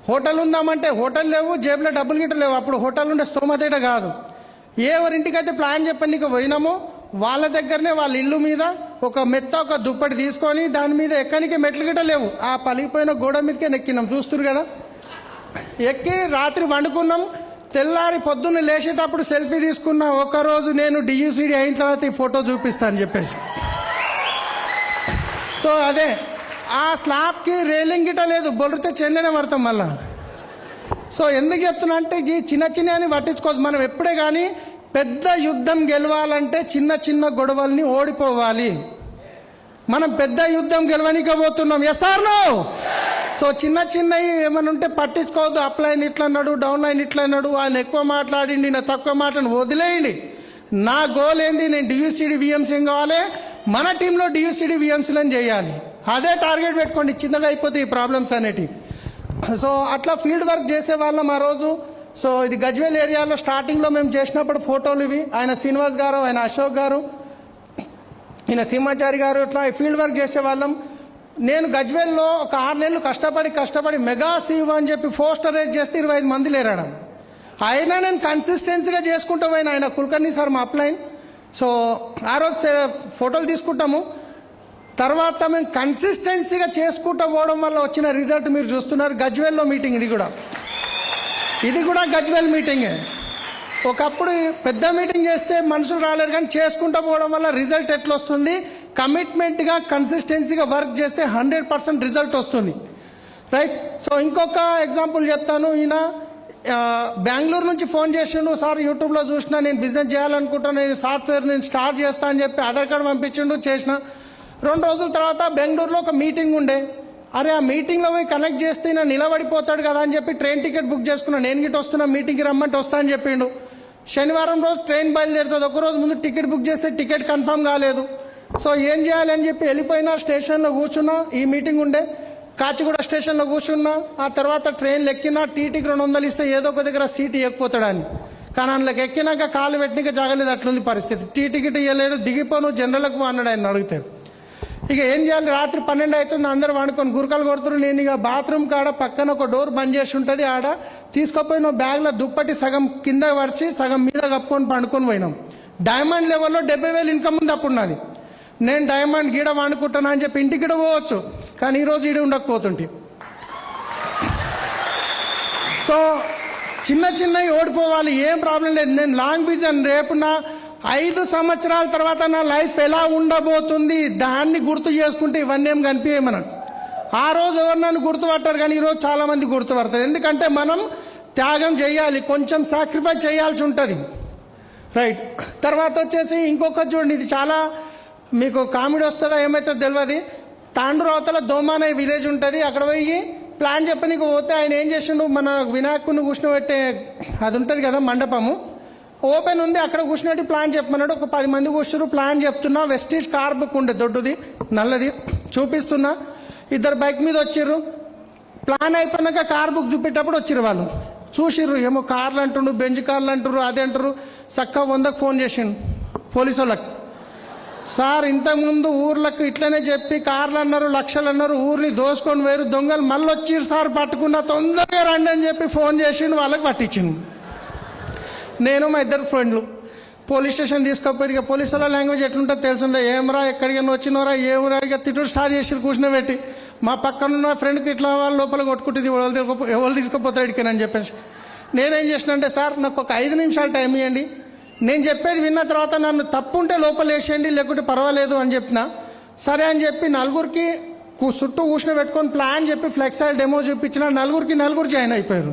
హోటల్ ఉందామంటే హోటల్ లేవు, జేబులో డబ్బులు గిట్ట లేవు. అప్పుడు హోటల్ ఉండే స్తోమతేట కాదు. ఎవరింటికైతే ప్లాన్ చెప్పడానికి పోయినామో వాళ్ళ దగ్గరనే వాళ్ళ ఇల్లు మీద ఒక మెత్త ఒక దుప్పటి తీసుకొని దాని మీద ఎక్కడికి మెట్లు గిట్ట లేవు. ఆ పలిగిపోయిన గోడ మీదకే నెక్కినాం. చూస్తున్నారు కదా. ఎక్కి రాత్రి వండుకున్నాం. తెల్లారి పొద్దున్న లేచేటప్పుడు సెల్ఫీ తీసుకున్నా. ఒకరోజు నేను డియూసీడీ అయిన తర్వాత ఈ ఫోటో చూపిస్తాను చెప్పేసి. సో అదే ఆ స్లాబ్కి రేలింగ్ గిట్ట లేదు. బొలితే చెల్లెనే పడతాం మళ్ళా. సో ఎందుకు చెప్తున్నా అంటే ఈ చిన్న చిన్న అని పట్టించుకోవద్దు. మనం ఎప్పుడే కానీ పెద్ద యుద్ధం గెలవాలంటే చిన్న చిన్న గొడవల్ని ఓడిపోవాలి. మనం పెద్ద యుద్ధం గెలవనికపోతున్నాం. Yes or no? సో చిన్న చిన్నవి ఏమైనా ఉంటే పట్టించుకోవద్దు. అప్ లైన్ ఇట్లా అన్నాడు, డౌన్ లైన్ ఇట్లా అన్నాడు, ఆయన ఎక్కువ మాట్లాడింది, నా తక్కువ మాట్లాడి వదిలేయండి. నా గోల్ ఏంది, నేను డియూసీడీ విఎంసీ కావాలి, మన టీంలో డియూసీడీ విఎంసీలను చేయాలి. అదే టార్గెట్ పెట్టుకోండి. చిన్నగా అయిపోతే ఈ ప్రాబ్లమ్స్ అనేటివి. సో అట్లా ఫీల్డ్ వర్క్ చేసే వాళ్ళం ఆ రోజు. సో ఇది గజ్వేల్ ఏరియాలో స్టార్టింగ్లో మేము చేసినప్పుడు ఫోటోలు ఇవి. ఆయన శ్రీనివాస్ గారు, ఆయన అశోక్ గారు, ఈయన సింహాచారి గారు, ఇట్లా ఫీల్డ్ వర్క్ చేసేవాళ్ళం. నేను గజ్వేల్లో ఒక 6 నెలలు కష్టపడి మెగా సీవ్ అని చెప్పి పోస్టర్ రేట్ చేస్తే 25 మంది లేరాడం. అయినా నేను కన్సిస్టెన్సీగా చేసుకుంటూ పోయిన. ఆయన కుల్కర్ణి సార్ మా అప్లైన్. సో ఆ రోజు ఫోటోలు తీసుకుంటాము. తర్వాత మేము కన్సిస్టెన్సీగా చేసుకుంటూ పోవడం వల్ల వచ్చిన రిజల్ట్ మీరు చూస్తున్నారు. గజ్వేల్లో మీటింగ్ ఇది కూడా గజ్వేల్ మీటింగే. ఒకప్పుడు పెద్ద మీటింగ్ చేస్తే మనుషులు రాలేరు, కానీ చేసుకుంటూ పోవడం వల్ల రిజల్ట్ ఎట్లా వస్తుంది, కమిట్మెంట్గా కన్సిస్టెన్సీగా వర్క్ చేస్తే 100% రిజల్ట్ వస్తుంది. రైట్. సో ఇంకొక ఎగ్జాంపుల్ చెప్తాను. ఈయన బెంగళూరు నుంచి ఫోన్ చేసిండు. సార్ యూట్యూబ్లో చూసినా, నేను బిజినెస్ చేయాలనుకుంటాను, నేను సాఫ్ట్వేర్ నేను స్టార్ట్ చేస్తా అని చెప్పి ఆధార్ కార్డు పంపించిండు. చేసిన 2 రోజుల తర్వాత బెంగళూరులో ఒక మీటింగ్ ఉండే. అరే ఆ మీటింగ్లో పోయి కనెక్ట్ చేస్తే నేను నిలబడిపోతాడు కదా అని చెప్పి ట్రైన్ టికెట్ బుక్ చేసుకున్నాను. నేను గిట్ట వస్తున్నా, మీటింగ్కి రమ్మంటే వస్తా అని చెప్పిండు. శనివారం రోజు ట్రైన్ బయలుదేరుతుంది. ఒకరోజు ముందు టికెట్ బుక్ చేస్తే టికెట్ కన్ఫర్మ్ కాలేదు. సో ఏం చేయాలని చెప్పి వెళ్ళిపోయినా. స్టేషన్లో కూర్చున్నా. ఈ మీటింగ్ ఉండే. కాచిగూడ స్టేషన్లో కూర్చున్నా. ఆ తర్వాత ట్రైన్లు ఎక్కినా. టీటీకి 200 ఇస్తే ఏదో ఒక దగ్గర సీట్ ఇవ్వకపోతాడని. కానీ అందులోకి ఎక్కినాక కాలు పెట్టినాక జాగలేదు. అట్లుంది పరిస్థితి. టికెట్ ఇవ్వలేడు. దిగిపోను, జనరల్కి అన్నాడు ఆయన అడిగితే. ఇక ఏం చేయాలి, రాత్రి 12 అవుతుంది. అందరూ వండుకొని గురకలు కొడుతున్నారు. నేను ఇక బాత్రూమ్ కాడ పక్కన ఒక డోర్ బంద్ చేసి ఉంటుంది. ఆడ తీసుకుపోయిన బ్యాగ్లో దుప్పటి సగం కింద పడిచి సగం మీద కప్పుకొని పండుకొని పోయినాం. డైమండ్ లెవెల్లో 70,000 ఇన్కమ్ ఉంది అప్పుడు నాది. నేను డైమండ్ గీడ వండుకుంటాను అని చెప్పి ఇంటికి పోవచ్చు, కానీ ఈరోజు ఈడ ఉండకపోతుంటే. సో చిన్న చిన్నవి ఓడిపోవాలి, ఏం ప్రాబ్లం లేదు. నేను లాంగ్ విజన్, రేపు నా 5 సంవత్సరాల తర్వాత నా లైఫ్ ఎలా ఉండబోతుంది దాన్ని గుర్తు చేసుకుంటే ఇవన్నీ ఏం కనిపించాయి మనకు. ఆ రోజు ఎవరు నన్ను గుర్తుపట్టారు, కానీ ఈరోజు చాలామంది గుర్తుపడతారు. ఎందుకంటే మనం త్యాగం చేయాలి, కొంచెం సాక్రిఫైస్ చేయాల్సి ఉంటుంది. రైట్. తర్వాత వచ్చేసి ఇంకొక చూడండి, ఇది చాలా మీకు కామెడీ వస్తుందో ఏమైతే తెలియదు. తాండూరు అవతల దోమానే విలేజ్ ఉంటుంది. అక్కడ పోయి ప్లాన్ చెప్పనీకి పోతే ఆయన ఏం చేసిండు, మన వినాయకుడిని కూర్చోబెట్టే అది ఉంటుంది కదా మండపము, ఓపెన్ ఉంది. అక్కడ కూర్చున్నట్టు ప్లాన్ చెప్పమన్నాడు. ఒక 10 మంది కూర్చున్నారు. ప్లాన్ చెప్తున్నా. వెస్టీజ్ కార్ బుక్ ఉండే దొడ్డుది నల్లది చూపిస్తున్నా. 2 బైక్ మీద వచ్చిర్రు. ప్లాన్ అయిపోయినాక కార్ బుక్ చూపెట్టేటప్పుడు వచ్చిర్రు. వాళ్ళు చూసిర్రు. ఏమో కార్లు అంటుండ్రు, బెంజ్ కార్లు అంటారు, అది అంటారు. చక్కగా 100కు ఫోన్ చేసిండు పోలీసు వాళ్ళకి. సార్ ఇంతకుముందు ఊర్లకు ఇట్లనే చెప్పి కార్లు అన్నారు, లక్షలు అన్నారు, ఊరిని దోసుకొని వేరు దొంగలు మళ్ళీ వచ్చిర్రు సార్, పట్టుకున్న, తొందరగా రండి అని చెప్పి ఫోన్ చేసిండు. వాళ్ళకి పట్టించిండు. నేను మా 2 ఫ్రెండ్లు పోలీస్ స్టేషన్ తీసుకోపోయి ఇక పోలీసుల లాంగ్వేజ్ ఎట్లుంటుందో తెలుసుందా, ఏమరా ఎక్కడికి వచ్చినవరా ఏమరా ఇక తిట్టుడు స్టార్ట్ చేసి కూర్చుని మా పక్కన ఫ్రెండ్కి ఇట్లా వాళ్ళు లోపల కొట్టుకుంటుంది ఎవరు తీసుకుపోతారు ఇడికని చెప్పేసి నేనేం చేసిన అంటే, సార్ నాకు ఒక 5 నిమిషాలు టైం ఇవ్వండి, నేను చెప్పేది విన్న తర్వాత నన్ను తప్పు ఉంటే లోపల వేసేయండి లేకుంటే పర్వాలేదు అని చెప్పిన. సరే అని చెప్పి నలుగురికి చుట్టూ కూర్చుని పెట్టుకొని ప్లాన్ చెప్పి ఫ్లెక్స్ డెమో చూపించిన. నలుగురు జాయిన్ అయిపోయారు.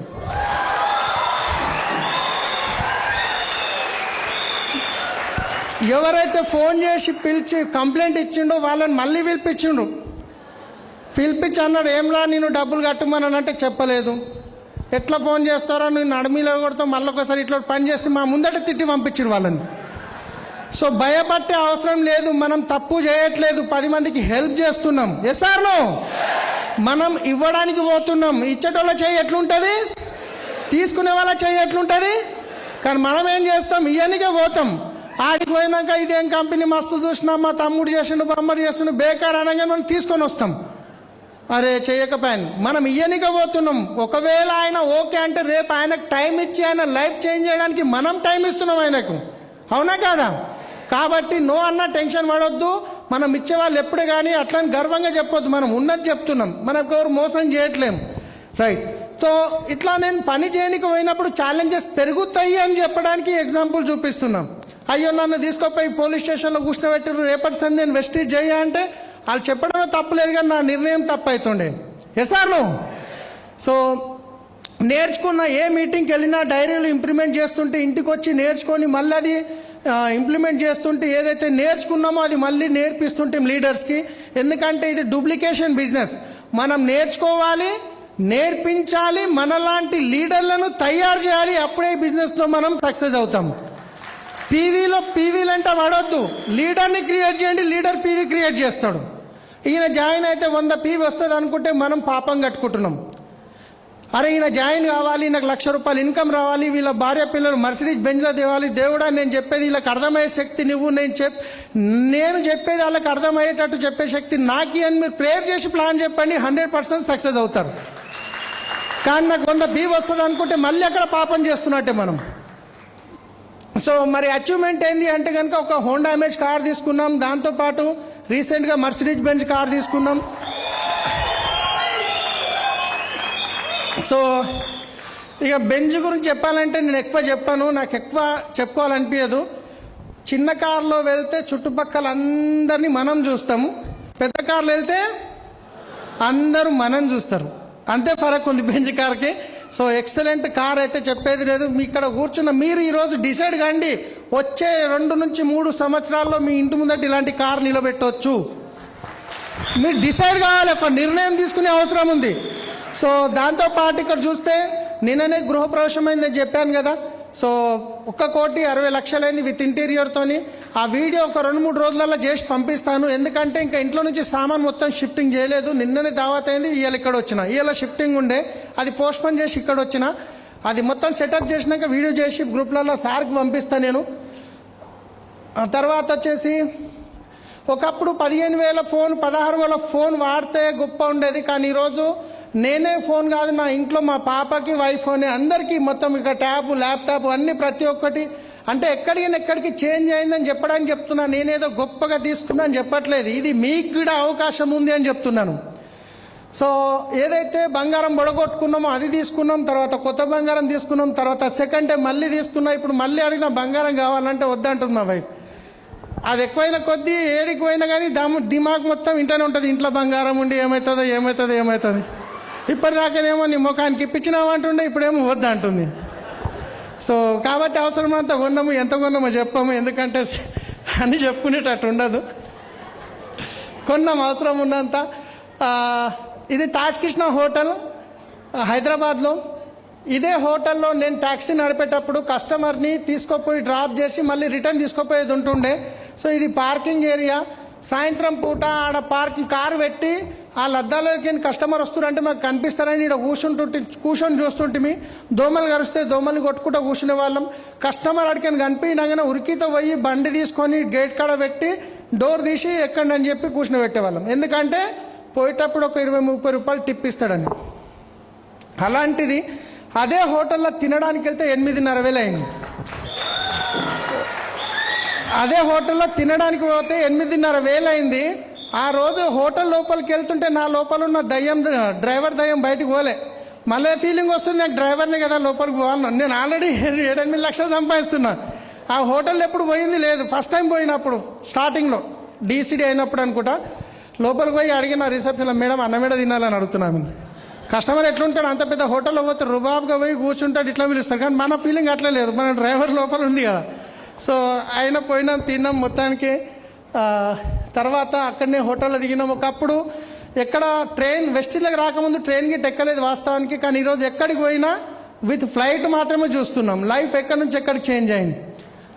ఎవరైతే ఫోన్ చేసి పిలిచి కంప్లైంట్ ఇచ్చిండో వాళ్ళని మళ్ళీ పిలిపించి అన్నాడు, ఏమ్రా నేను డబ్బులు కట్టమని అంటే చెప్పలేదు. ఎట్లా ఫోన్ చేస్తారో నేను నడిమిలో కొడతాం, మళ్ళీ ఒకసారి ఇట్లా పని చేస్తే మా ముందట తిట్టి పంపించారు వాళ్ళని. సో భయపట్టే అవసరం లేదు, మనం తప్పు చేయట్లేదు, 10 మందికి హెల్ప్ చేస్తున్నాం. Yes or no? మనం ఇవ్వడానికి పోతున్నాం. ఇచ్చేటోళ్ళ చేయి ఎట్లుంటుంది, తీసుకునే వాళ్ళ చేయి ఎట్లుంటుంది. కానీ మనం ఏం చేస్తాం, ఇవన్నీకే పోతాం. ఆడికి పోయినాక ఇదేం కంపెనీ మస్తు చూసినా, మా తమ్ముడు చేసిండు బొమ్మడు చేసిండు బేకార్ అనగానే మనం తీసుకొని వస్తాం. అరే చేయకపోయాను, మనం ఇయ్యనిగా పోతున్నాం. ఒకవేళ ఆయన ఓకే అంటే రేపు ఆయనకు టైం ఇచ్చి ఆయన లైఫ్ చేంజ్ చేయడానికి మనం టైం ఇస్తున్నాం ఆయనకు, అవునా కాదా? కాబట్టి నో అన్న టెన్షన్ పడొద్దు. మనం ఇచ్చే వాళ్ళు ఎప్పుడు కానీ అట్లని గర్వంగా చెప్పొద్దు, మనం ఉన్నది చెప్తున్నాం, మనకు ఎవరు మోసం చేయట్లేం, రైట్? సో ఇట్లా నేను పని చేయడానికి పోయినప్పుడు ఛాలెంజెస్ పెరుగుతాయి అని చెప్పడానికి ఎగ్జాంపుల్ చూపిస్తున్నాం. అయ్యో నన్ను తీసుకుపోయి పోలీస్ స్టేషన్లో కూర్చోబెట్టారు, రేపటి సంది నేను వెస్టేజ్ చేయ అంటే వాళ్ళు చెప్పడంలో తప్పులేదు, కానీ నా నిర్ణయం తప్పు అవుతుండే. Yes or no? సో నేర్చుకున్న ఏ మీటింగ్కి వెళ్ళినా డైరీలు ఇంప్లిమెంట్ చేస్తుంటే ఇంటికి వచ్చి నేర్చుకొని మళ్ళీ అది ఇంప్లిమెంట్ చేస్తుంటే ఏదైతే నేర్చుకున్నామో అది మళ్ళీ నేర్పిస్తుంటాం లీడర్స్కి. ఎందుకంటే ఇది డూప్లికేషన్ బిజినెస్. మనం నేర్చుకోవాలి, నేర్పించాలి, మనలాంటి లీడర్లను తయారు చేయాలి, అప్పుడే బిజినెస్లో మనం సక్సెస్ అవుతాం. పీవీలు అంటే వాడొద్దు, లీడర్ని క్రియేట్ చేయండి, లీడర్ పీవీ క్రియేట్ చేస్తాడు. ఈయన జాయిన్ అయితే 100 పీవీ వస్తుంది అనుకుంటే మనం పాపం కట్టుకుంటున్నాం. అరే ఈయన జాయిన్ కావాలి, నాకు ₹1,00,000 ఇన్కమ్ రావాలి, వీళ్ళ భార్య పిల్లలు మర్సిడీస్ బెంజ్లో తేవాలి. దేవుడా నేను చెప్పేది వీళ్ళకి అర్థమయ్యే శక్తి నువ్వు, నేను చెప్పేది వాళ్ళకి అర్థమయ్యేటట్టు చెప్పే శక్తి నాకి అని మీరు ప్రేయర్ చేసి ప్లాన్ చెప్పండి, 100% సక్సెస్ అవుతారు. కానీ నాకు 100 పీవీ వస్తుంది అనుకుంటే మళ్ళీ అక్కడ పాపం చేస్తున్నట్టే మనం. సో మరి అచీవ్మెంట్ ఏంది అంటే కనుక ఒక హోండా ఇమేజ్ కార్ తీసుకున్నాం, దాంతోపాటు రీసెంట్గా మర్సిడీస్ బెంజ్ కార్ తీసుకున్నాం. సో ఇక బెంజ్ గురించి చెప్పాలంటే నేను ఎక్కువ చెప్పాను, నాకు ఎక్కువ చెప్పుకోవాలనిపించదు. చిన్న కార్లో వెళ్తే చుట్టుపక్కల అందరినీ మనం చూస్తాము, పెద్ద కార్లో వెళ్తే అందరూ మనం చూస్తారు, అంతే ఫరక్ ఉంది బెంజ్ కార్కి. సో ఎక్సలెంట్ కార్ అయితే చెప్పేది లేదు. మీ ఇక్కడ కూర్చున్న మీరు ఈరోజు డిసైడ్ కండి, వచ్చే 2 నుంచి 3 సంవత్సరాల్లో మీ ఇంటి ముందట ఇలాంటి కార్ నిలబెట్టవచ్చు. మీరు డిసైడ్ కావాలి, ఒక నిర్ణయం తీసుకునే అవసరం ఉంది. సో దాంతోపాటు ఇక్కడ చూస్తే నిన్ననే గృహప్రవేశం అయిందని చెప్పాను కదా. సో 1,60,00,000 అయింది విత్ ఇంటీరియర్తోని. ఆ వీడియో ఒక 2-3 రోజులలో చేసి పంపిస్తాను, ఎందుకంటే ఇంకా ఇంట్లో నుంచి సామాన్ మొత్తం షిఫ్టింగ్ చేయలేదు. నిన్ననే దావత్ అయింది, ఇవాళ ఇక్కడ వచ్చిన, ఇవాళ షిఫ్టింగ్ ఉండే అది పోస్ట్పోన్ చేసి ఇక్కడ వచ్చిన. అది మొత్తం సెటప్ చేసినాక వీడియో చేసి గ్రూప్లలో సార్కి పంపిస్తాను నేను. తర్వాత వచ్చేసి ఒకప్పుడు 15,000 ఫోన్ 16,000 ఫోన్ వాడితే గొప్ప ఉండేది, కానీ ఈరోజు నేనే ఫోన్ కాదు, నా ఇంట్లో మా పాపకి వైఫ్ అని అందరికీ మొత్తం ఇక ట్యాబ్ ల్యాప్టాప్ అన్నీ ప్రతి ఒక్కటి. అంటే ఎక్కడికి చేంజ్ అయిందని చెప్పడానికి చెప్తున్నా, నేనేదో గొప్పగా తీసుకున్నాను చెప్పట్లేదు, ఇది మీకు కూడా అవకాశం ఉంది అని చెప్తున్నాను. సో ఏదైతే బంగారం బొడగొట్టుకున్నామో అది తీసుకున్నాం, తర్వాత కొత్త బంగారం తీసుకున్నాం, తర్వాత సెకండ్ టైం మళ్ళీ తీసుకున్నా, ఇప్పుడు మళ్ళీ అడిగిన బంగారం కావాలంటే వద్దంటున్నా వైఫ్. అది ఎక్కువైన కొద్దీ ఏడికి పోయినా కానీ దిమాగ్ మొత్తం ఇంట్లోనే ఉంటుంది, ఇంట్లో బంగారం ఉండి ఏమవుతుంది. ఇప్పటిదాకానేమో నీ ముఖానికి ఇప్పించినామంటుండే, ఇప్పుడేమో వద్దంటుంది. సో కాబట్టి అవసరమంతా కొన్నాము, ఎంత కొన్నామో చెప్పాము, ఎందుకంటే అని చెప్పుకునేటట్టు ఉండదు. కొన్నాం అవసరం ఉన్నంత. ఇది తాజ్ కృష్ణ హోటల్ హైదరాబాద్లో. ఇదే హోటల్లో నేను ట్యాక్సీ నడిపేటప్పుడు కస్టమర్ని తీసుకుపోయి డ్రాప్ చేసి మళ్ళీ రిటర్న్ తీసుకుపోయేది ఉంటుండే. సో ఇది పార్కింగ్ ఏరియా. సాయంత్రం పూట ఆడ పార్కింగ్ కారు పెట్టి ఆ లద్దాలోకి కస్టమర్ వస్తున్నారంటే మాకు కనిపిస్తారని ఇక్కడ కూర్చొని చూస్తుంటే దోమలు కరిస్తే దోమల్ని కొట్టుకుంటూ కూర్చునే వాళ్ళం. కస్టమర్ అడిగిన కనిపించగానే ఉరికితో పోయి బండి తీసుకొని గేట్ కాడ పెట్టి డోర్ తీసి ఎక్కండి అని చెప్పి కూర్చుని పెట్టేవాళ్ళం, ఎందుకంటే పోయేటప్పుడు ఒక 20-30 రూపాయలు టిప్ ఇస్తాడని. అలాంటిది అదే హోటల్లో తినడానికి వెళ్తే 8,500 అయింది. అదే హోటల్లో తినడానికి పోతే 8,500 అయింది. ఆ రోజు హోటల్ లోపలికి వెళ్తుంటే నా లోపల ఉన్న డ్రైవర్ దయ్యం బయటకు పోలే. మళ్ళీ ఫీలింగ్ వస్తుంది, నాకు డ్రైవర్ని కదా లోపలికి పోవాలను. నేను ఆల్రెడీ 7-8 లక్షలు సంపాదిస్తున్నా. ఆ హోటల్ ఎప్పుడు పోయింది లేదు. ఫస్ట్ టైం పోయినప్పుడు స్టార్టింగ్లో డీసీడీ అయినప్పుడు అనుకుంటా, లోపలికి పోయి అడిగిన రిసెప్షన్లో, మేడం అన్నమేడ తినాలని అడుగుతున్నాను. కస్టమర్ ఎట్లుంటాడు, అంత పెద్ద హోటల్లో పోతే రుబాబ్గా పోయి కూర్చుంటాడు, ఇట్లా పిలుస్తారు. కానీ మన ఫీలింగ్ అట్లా లేదు, మన డ్రైవర్ లోపల ఉంది కదా. సో ఆయన పోయినాం, తిన్నాం మొత్తానికి. తర్వాత అక్కడనే హోటల్లో దిగినాం. ఒకప్పుడు ఎక్కడ ట్రైన్ వెస్టిల్కి రాకముందు ట్రైన్కి ఎక్కలేదు వాస్తవానికి. కానీ ఈరోజు ఎక్కడికి పోయినా విత్ ఫ్లైట్ మాత్రమే చూస్తున్నాం. లైఫ్ ఎక్కడి నుంచి ఎక్కడికి చేంజ్ అయింది,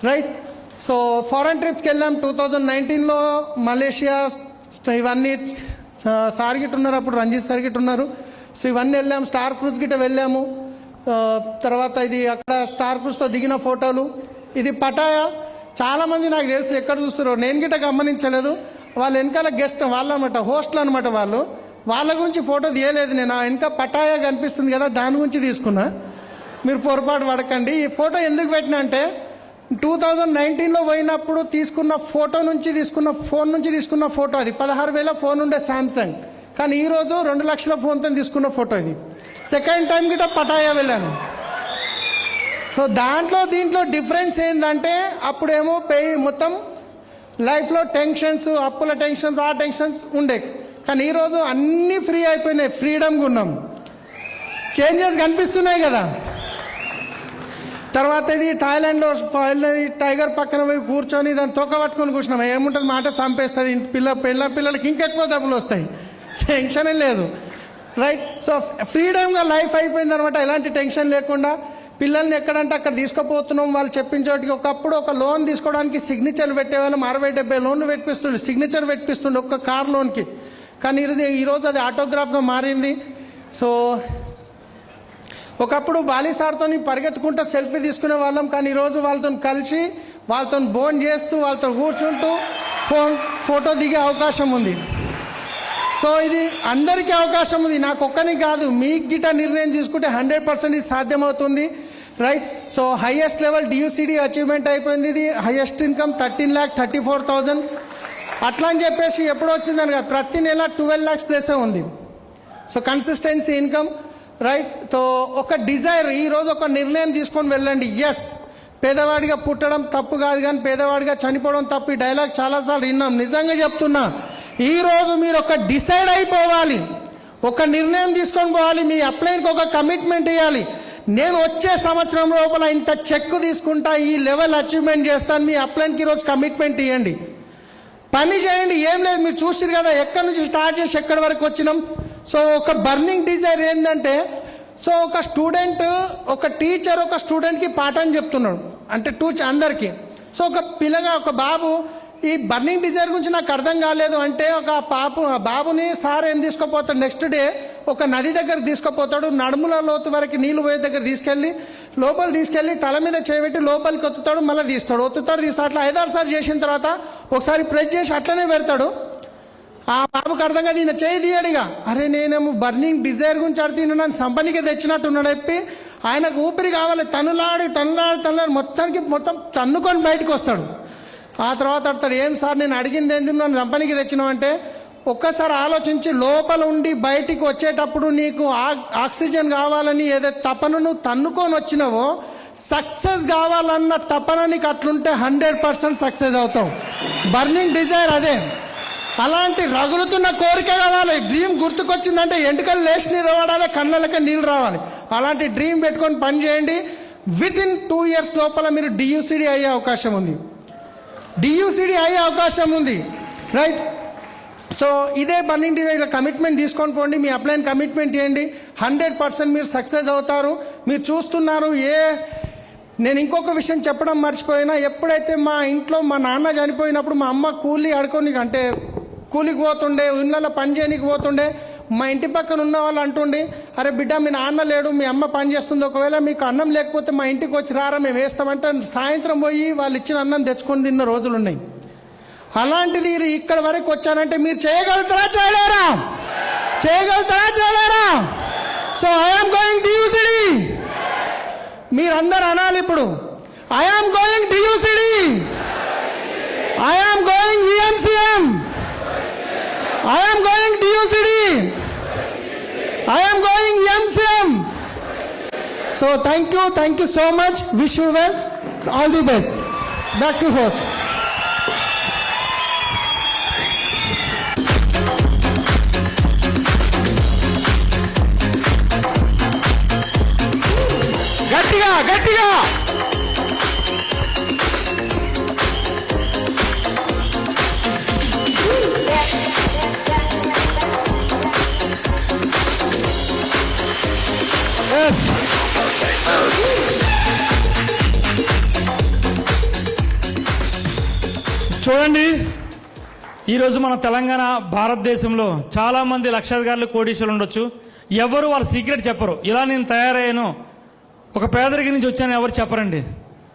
రైట్. సో ఫారెన్ ట్రిప్స్కి వెళ్ళాం 2019లో. మలేషియా ఇవన్నీ సార్ గిట్ ఉన్నారు, అప్పుడు రంజిత్ సార్ గిట్ ఉన్నారు. సో ఇవన్నీ వెళ్ళాము. స్టార్ క్రూజ్ గిట్ట వెళ్ళాము. తర్వాత ఇది అక్కడ స్టార్ క్రూజ్తో దిగిన ఫోటోలు. ఇది పటాయా. చాలామంది నాకు తెలుసు ఎక్కడ చూస్తారో, నేను గిట్ట గమనించలేదు. వాళ్ళు వెనకాల గెస్ట్ వాళ్ళు అనమాట, హోస్ట్లు అనమాట. వాళ్ళ గురించి ఫోటో తీయలేదు నేను. ఆ వెనక పటాయా కనిపిస్తుంది కదా, దాని గురించి తీసుకున్నా. మీరు పొరపాటు పడకండి. ఈ ఫోటో ఎందుకు పెట్టినా అంటే 2019లో పోయినప్పుడు తీసుకున్న ఫోటో నుంచి తీసుకున్న ఫోన్ నుంచి తీసుకున్న ఫోటో. అది 16,000 ఫోన్ ఉండే శాంసంగ్. కానీ ఈరోజు 2 లక్షల ఫోన్తో తీసుకున్న ఫోటో ఇది. సెకండ్ టైం గిట్ట పటాయా వెళ్ళాను. సో దీంట్లో డిఫరెన్స్ ఏంటంటే, అప్పుడేమో మొత్తం లైఫ్లో టెన్షన్స్, అప్పుల టెన్షన్స్, ఆ టెన్షన్స్ ఉండే. కానీ ఈరోజు అన్నీ ఫ్రీ అయిపోయినాయి, ఫ్రీడమ్గా ఉన్నాం. చేంజెస్ కనిపిస్తున్నాయి కదా. తర్వాత ఇది థాయిలాండ్లో టైగర్ పక్కన పోయి కూర్చొని దాన్ని తొక్క పట్టుకొని కూర్చున్నాం. ఏముంటుంది, మాట చంపేస్తుంది, పిల్లలకి ఇంకెక్కువ డబ్బులు వస్తాయి, టెన్షనే లేదు, రైట్. సో ఫ్రీడమ్గా లైఫ్ అయిపోయింది అనమాట, ఎలాంటి టెన్షన్ లేకుండా. పిల్లల్ని ఎక్కడంటే అక్కడ తీసుకుపోతున్నాం వాళ్ళు చెప్పిన చోటికి. ఒకప్పుడు ఒక లోన్ తీసుకోవడానికి సిగ్నేచర్లు పెట్టేవాళ్ళం, 60-70 లోన్లు పెట్టిస్తుండే, సిగ్నేచర్ పెట్టిస్తుండే ఒక్క కార్ లోన్కి. కానీ ఈరోజు అది ఆటోగ్రాఫ్గా మారింది. సో ఒకప్పుడు బాలీ సార్తో పరిగెత్తుకుంటూ సెల్ఫీ తీసుకునే వాళ్ళం. కానీ ఈరోజు వాళ్ళతో కలిసి, వాళ్ళతో బోన్ చేస్తూ, వాళ్ళతో కూర్చుంటూ ఫోటో దిగే అవకాశం ఉంది. సో ఇది అందరికీ అవకాశం ఉంది, నాకు ఒక్కనికి కాదు. మీకు గిట్ట నిర్ణయం తీసుకుంటే 100% ఇది సాధ్యమవుతుంది, రైట్. సో హైయెస్ట్ లెవెల్ డియూసిడి అచీవ్మెంట్ అయిపోయింది. ఇది హైయెస్ట్ ఇన్కమ్ 13,34,000. అట్లా అని చెప్పేసి ఎప్పుడు వచ్చిందని కాదు, ప్రతి నెల 12 lakhs ప్లసే ఉంది. So consistency income, right. So ఒక డిజైర్, ఈరోజు ఒక నిర్ణయం తీసుకొని వెళ్ళండి. ఎస్, పేదవాడిగా పుట్టడం తప్పు కాదు, కానీ పేదవాడిగా చనిపోవడం తప్పు. ఈ డైలాగ్ చాలాసార్లు విన్నాం. నిజంగా చెప్తున్నా, ఈరోజు మీరు ఒక డిసైడ్ అయిపోవాలి, ఒక నిర్ణయం తీసుకొని పోవాలి. మీ అప్లైన్కి ఒక కమిట్మెంట్ ఇవ్వాలి. నేను వచ్చే సంవత్సరం లోపల ఇంత చెక్ తీసుకుంటా, ఈ లెవెల్ అచీవ్మెంట్ చేస్తాను. మీ అప్లైన్కి ఈరోజు కమిట్మెంట్ ఇవ్వండి, పని చేయండి. ఏం లేదు, మీరు చూసారు కదా ఎక్కడి నుంచి స్టార్ట్ చేసి ఎక్కడి వరకు వచ్చినాం. సో ఒక బర్నింగ్ డిజైర్ ఏంటంటే, సో ఒక స్టూడెంట్, ఒక టీచర్ ఒక స్టూడెంట్కి పాఠం చెప్తున్నాడు అంటే అందరికీ. సో ఒక బాబు ఈ బర్నింగ్ డిజైర్ గురించి నాకు అర్థం కాలేదు అంటే, ఒక బాబుని సార్ ఏం తీసుకుపోతాడు, నెక్స్ట్ డే ఒక నది దగ్గర తీసుకుపోతాడు. నడుముల లోతు వరకు నీళ్ళు పోయే దగ్గర లోపల తీసుకెళ్ళి తల మీద చేయబెట్టి లోపలికి ఒత్తుతాడు, మళ్ళీ తీస్తాడు. అట్లా 5-6 సార్లు చేసిన తర్వాత ఒకసారి ప్రెస్ చేసి అట్లనే పెడతాడు. ఆ బాబుకి అర్థం కాదు, ఈయన చేయి తీయడిగా. అరే నేనేమో బర్నింగ్ డిజైర్ గురించి అడిగిన నన్ను సంపనికి తెచ్చినట్టున్నాడు చెప్పి ఆయనకు ఊపిరి కావాలి. తనులాడి మొత్తం తన్నుకొని బయటకు వస్తాడు. ఆ తర్వాత అడతాడు, ఏం సార్ నేను అడిగింది ఏంది, నన్ను కంపెనీకి తెచ్చినావంటే, ఒక్కసారి ఆలోచించి లోపల ఉండి బయటికి వచ్చేటప్పుడు నీకు ఆక్సిజన్ కావాలని ఏదైతే తపన నువ్వు తన్నుకొని వచ్చినావో, సక్సెస్ కావాలన్న తపన నీకు అట్లుంటే 100% సక్సెస్ అవుతావు. బర్నింగ్ డిజైర్ అదే. అలాంటి రగులుతున్న కోరిక కావాలి. డ్రీమ్ గుర్తుకొచ్చిందంటే ఎంటుకలు లేచి నీళ్ళు రావాలి, కళ్ళకి నీళ్ళు రావాలి. అలాంటి డ్రీమ్ పెట్టుకొని పని చేయండి. వితిన్ 2 years లోపల మీరు డియూసిడి అయ్యే అవకాశం ఉంది, రైట్. సో ఇదే బర్నింగ్ డిజైర్ కమిట్మెంట్ తీసుకొని పోండి, మీ అప్లైన్ కమిట్మెంట్ ఇవ్వండి. 100% మీరు సక్సెస్ అవుతారు. మీరు చూస్తున్నారు. నేను ఇంకొక విషయం చెప్పడం మర్చిపోయినా, ఎప్పుడైతే మా ఇంట్లో మా నాన్న చనిపోయినప్పుడు మా అమ్మ కూలికి పోతుండే, ఇళ్ళలో పని చేయడానికి పోతుండే. మా ఇంటి పక్కన ఉన్న వాళ్ళు అంటుండే, అరే బిడ్డ మీ నాన్న లేడు, మీ అమ్మ పని చేస్తుంది, ఒకవేళ మీకు అన్నం లేకపోతే మా ఇంటికి వచ్చి రారా, మేము వేస్తామంటే సాయంత్రం పోయి వాళ్ళు ఇచ్చిన అన్నం తెచ్చుకొని తిన్న రోజులు ఉన్నాయి. అలాంటిది ఇక్కడ వరకు వచ్చానంటే మీరు చేయగలుగుతారా చేయలేరా? సో ఐఎమ్ గోయింగ్ డియూసిడి. మీరందరూ అనాలి ఇప్పుడు, ఐఎమ్ గోయింగ్ డియూసిడి. I am going DUCD. I am going MCM. So thank you so much. Wish you well. All the best. Back to host. గట్టిగా గట్టిగా చూడండి, ఈరోజు మన తెలంగాణ భారతదేశంలో చాలామంది లక్షాధికారులు కోటీశ్వరులు ఉండొచ్చు. ఎవరు వాళ్ళ సీక్రెట్ చెప్పరు. ఇలా నేను తయారయ్యాను, ఒక పేదరికం నుంచి వచ్చాను ఎవరు చెప్పరండి.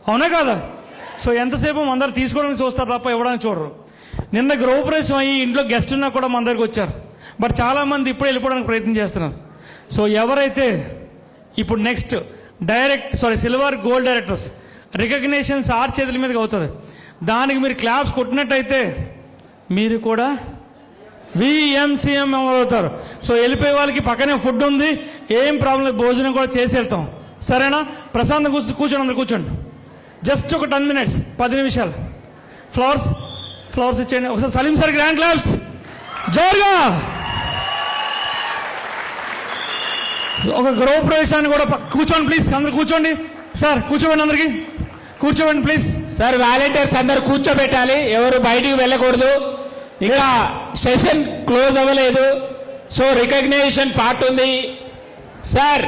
అవునా కాదా? సో ఎంతసేపు మన అందరు తీసుకోవడానికి చూస్తారు తప్ప ఇవ్వడానికి చూడరు. నిన్న గృహప్రవేశం అయ్యి ఇంట్లో గెస్ట్ ఉన్నా కూడా మన దగ్గరికి వచ్చారు. బట్ చాలామంది ఇప్పుడు వెళ్ళిపోవడానికి ప్రయత్నం చేస్తున్నారు. సో ఎవరైతే ఇప్పుడు next silver gold directors recognition sir చేతుల మీదకి అవుతుంది. దానికి మీరు క్లాప్స్ కొట్టినట్టయితే మీరు కూడా విఎంసీఎం అవుతారు. సో వెళ్ళిపోయే వాళ్ళకి పక్కనే ఫుడ్ ఉంది, ఏం ప్రాబ్లం లేదు, భోజనం కూడా చేసి వెళ్తాం. సరేనా? ప్రశాంతం కూర్చోండి, అందరు కూర్చోండి. జస్ట్ ఒక 10 minutes, 10 నిమిషాలు. ఫ్లవర్స్ ఇచ్చేయండి. ఒకసారి సలీం సార్ గ్రాండ్ క్లాప్స్ జోరుగా. ఒక గృహప్రవేశాన్ని కూడా కూర్చోండి ప్లీజ్, అందరు కూర్చోండి. సార్ కూర్చోండి, అందరికి కూర్చోండి ప్లీజ్. సార్ వాలంటీర్స్ అందరు కూర్చోబెట్టాలి, ఎవరు బయటికి వెళ్ళకూడదు. ఇంకా సెషన్ క్లోజ్ అవ్వలేదు. సో రికగ్నిషన్ పార్ట్ ఉంది సార్.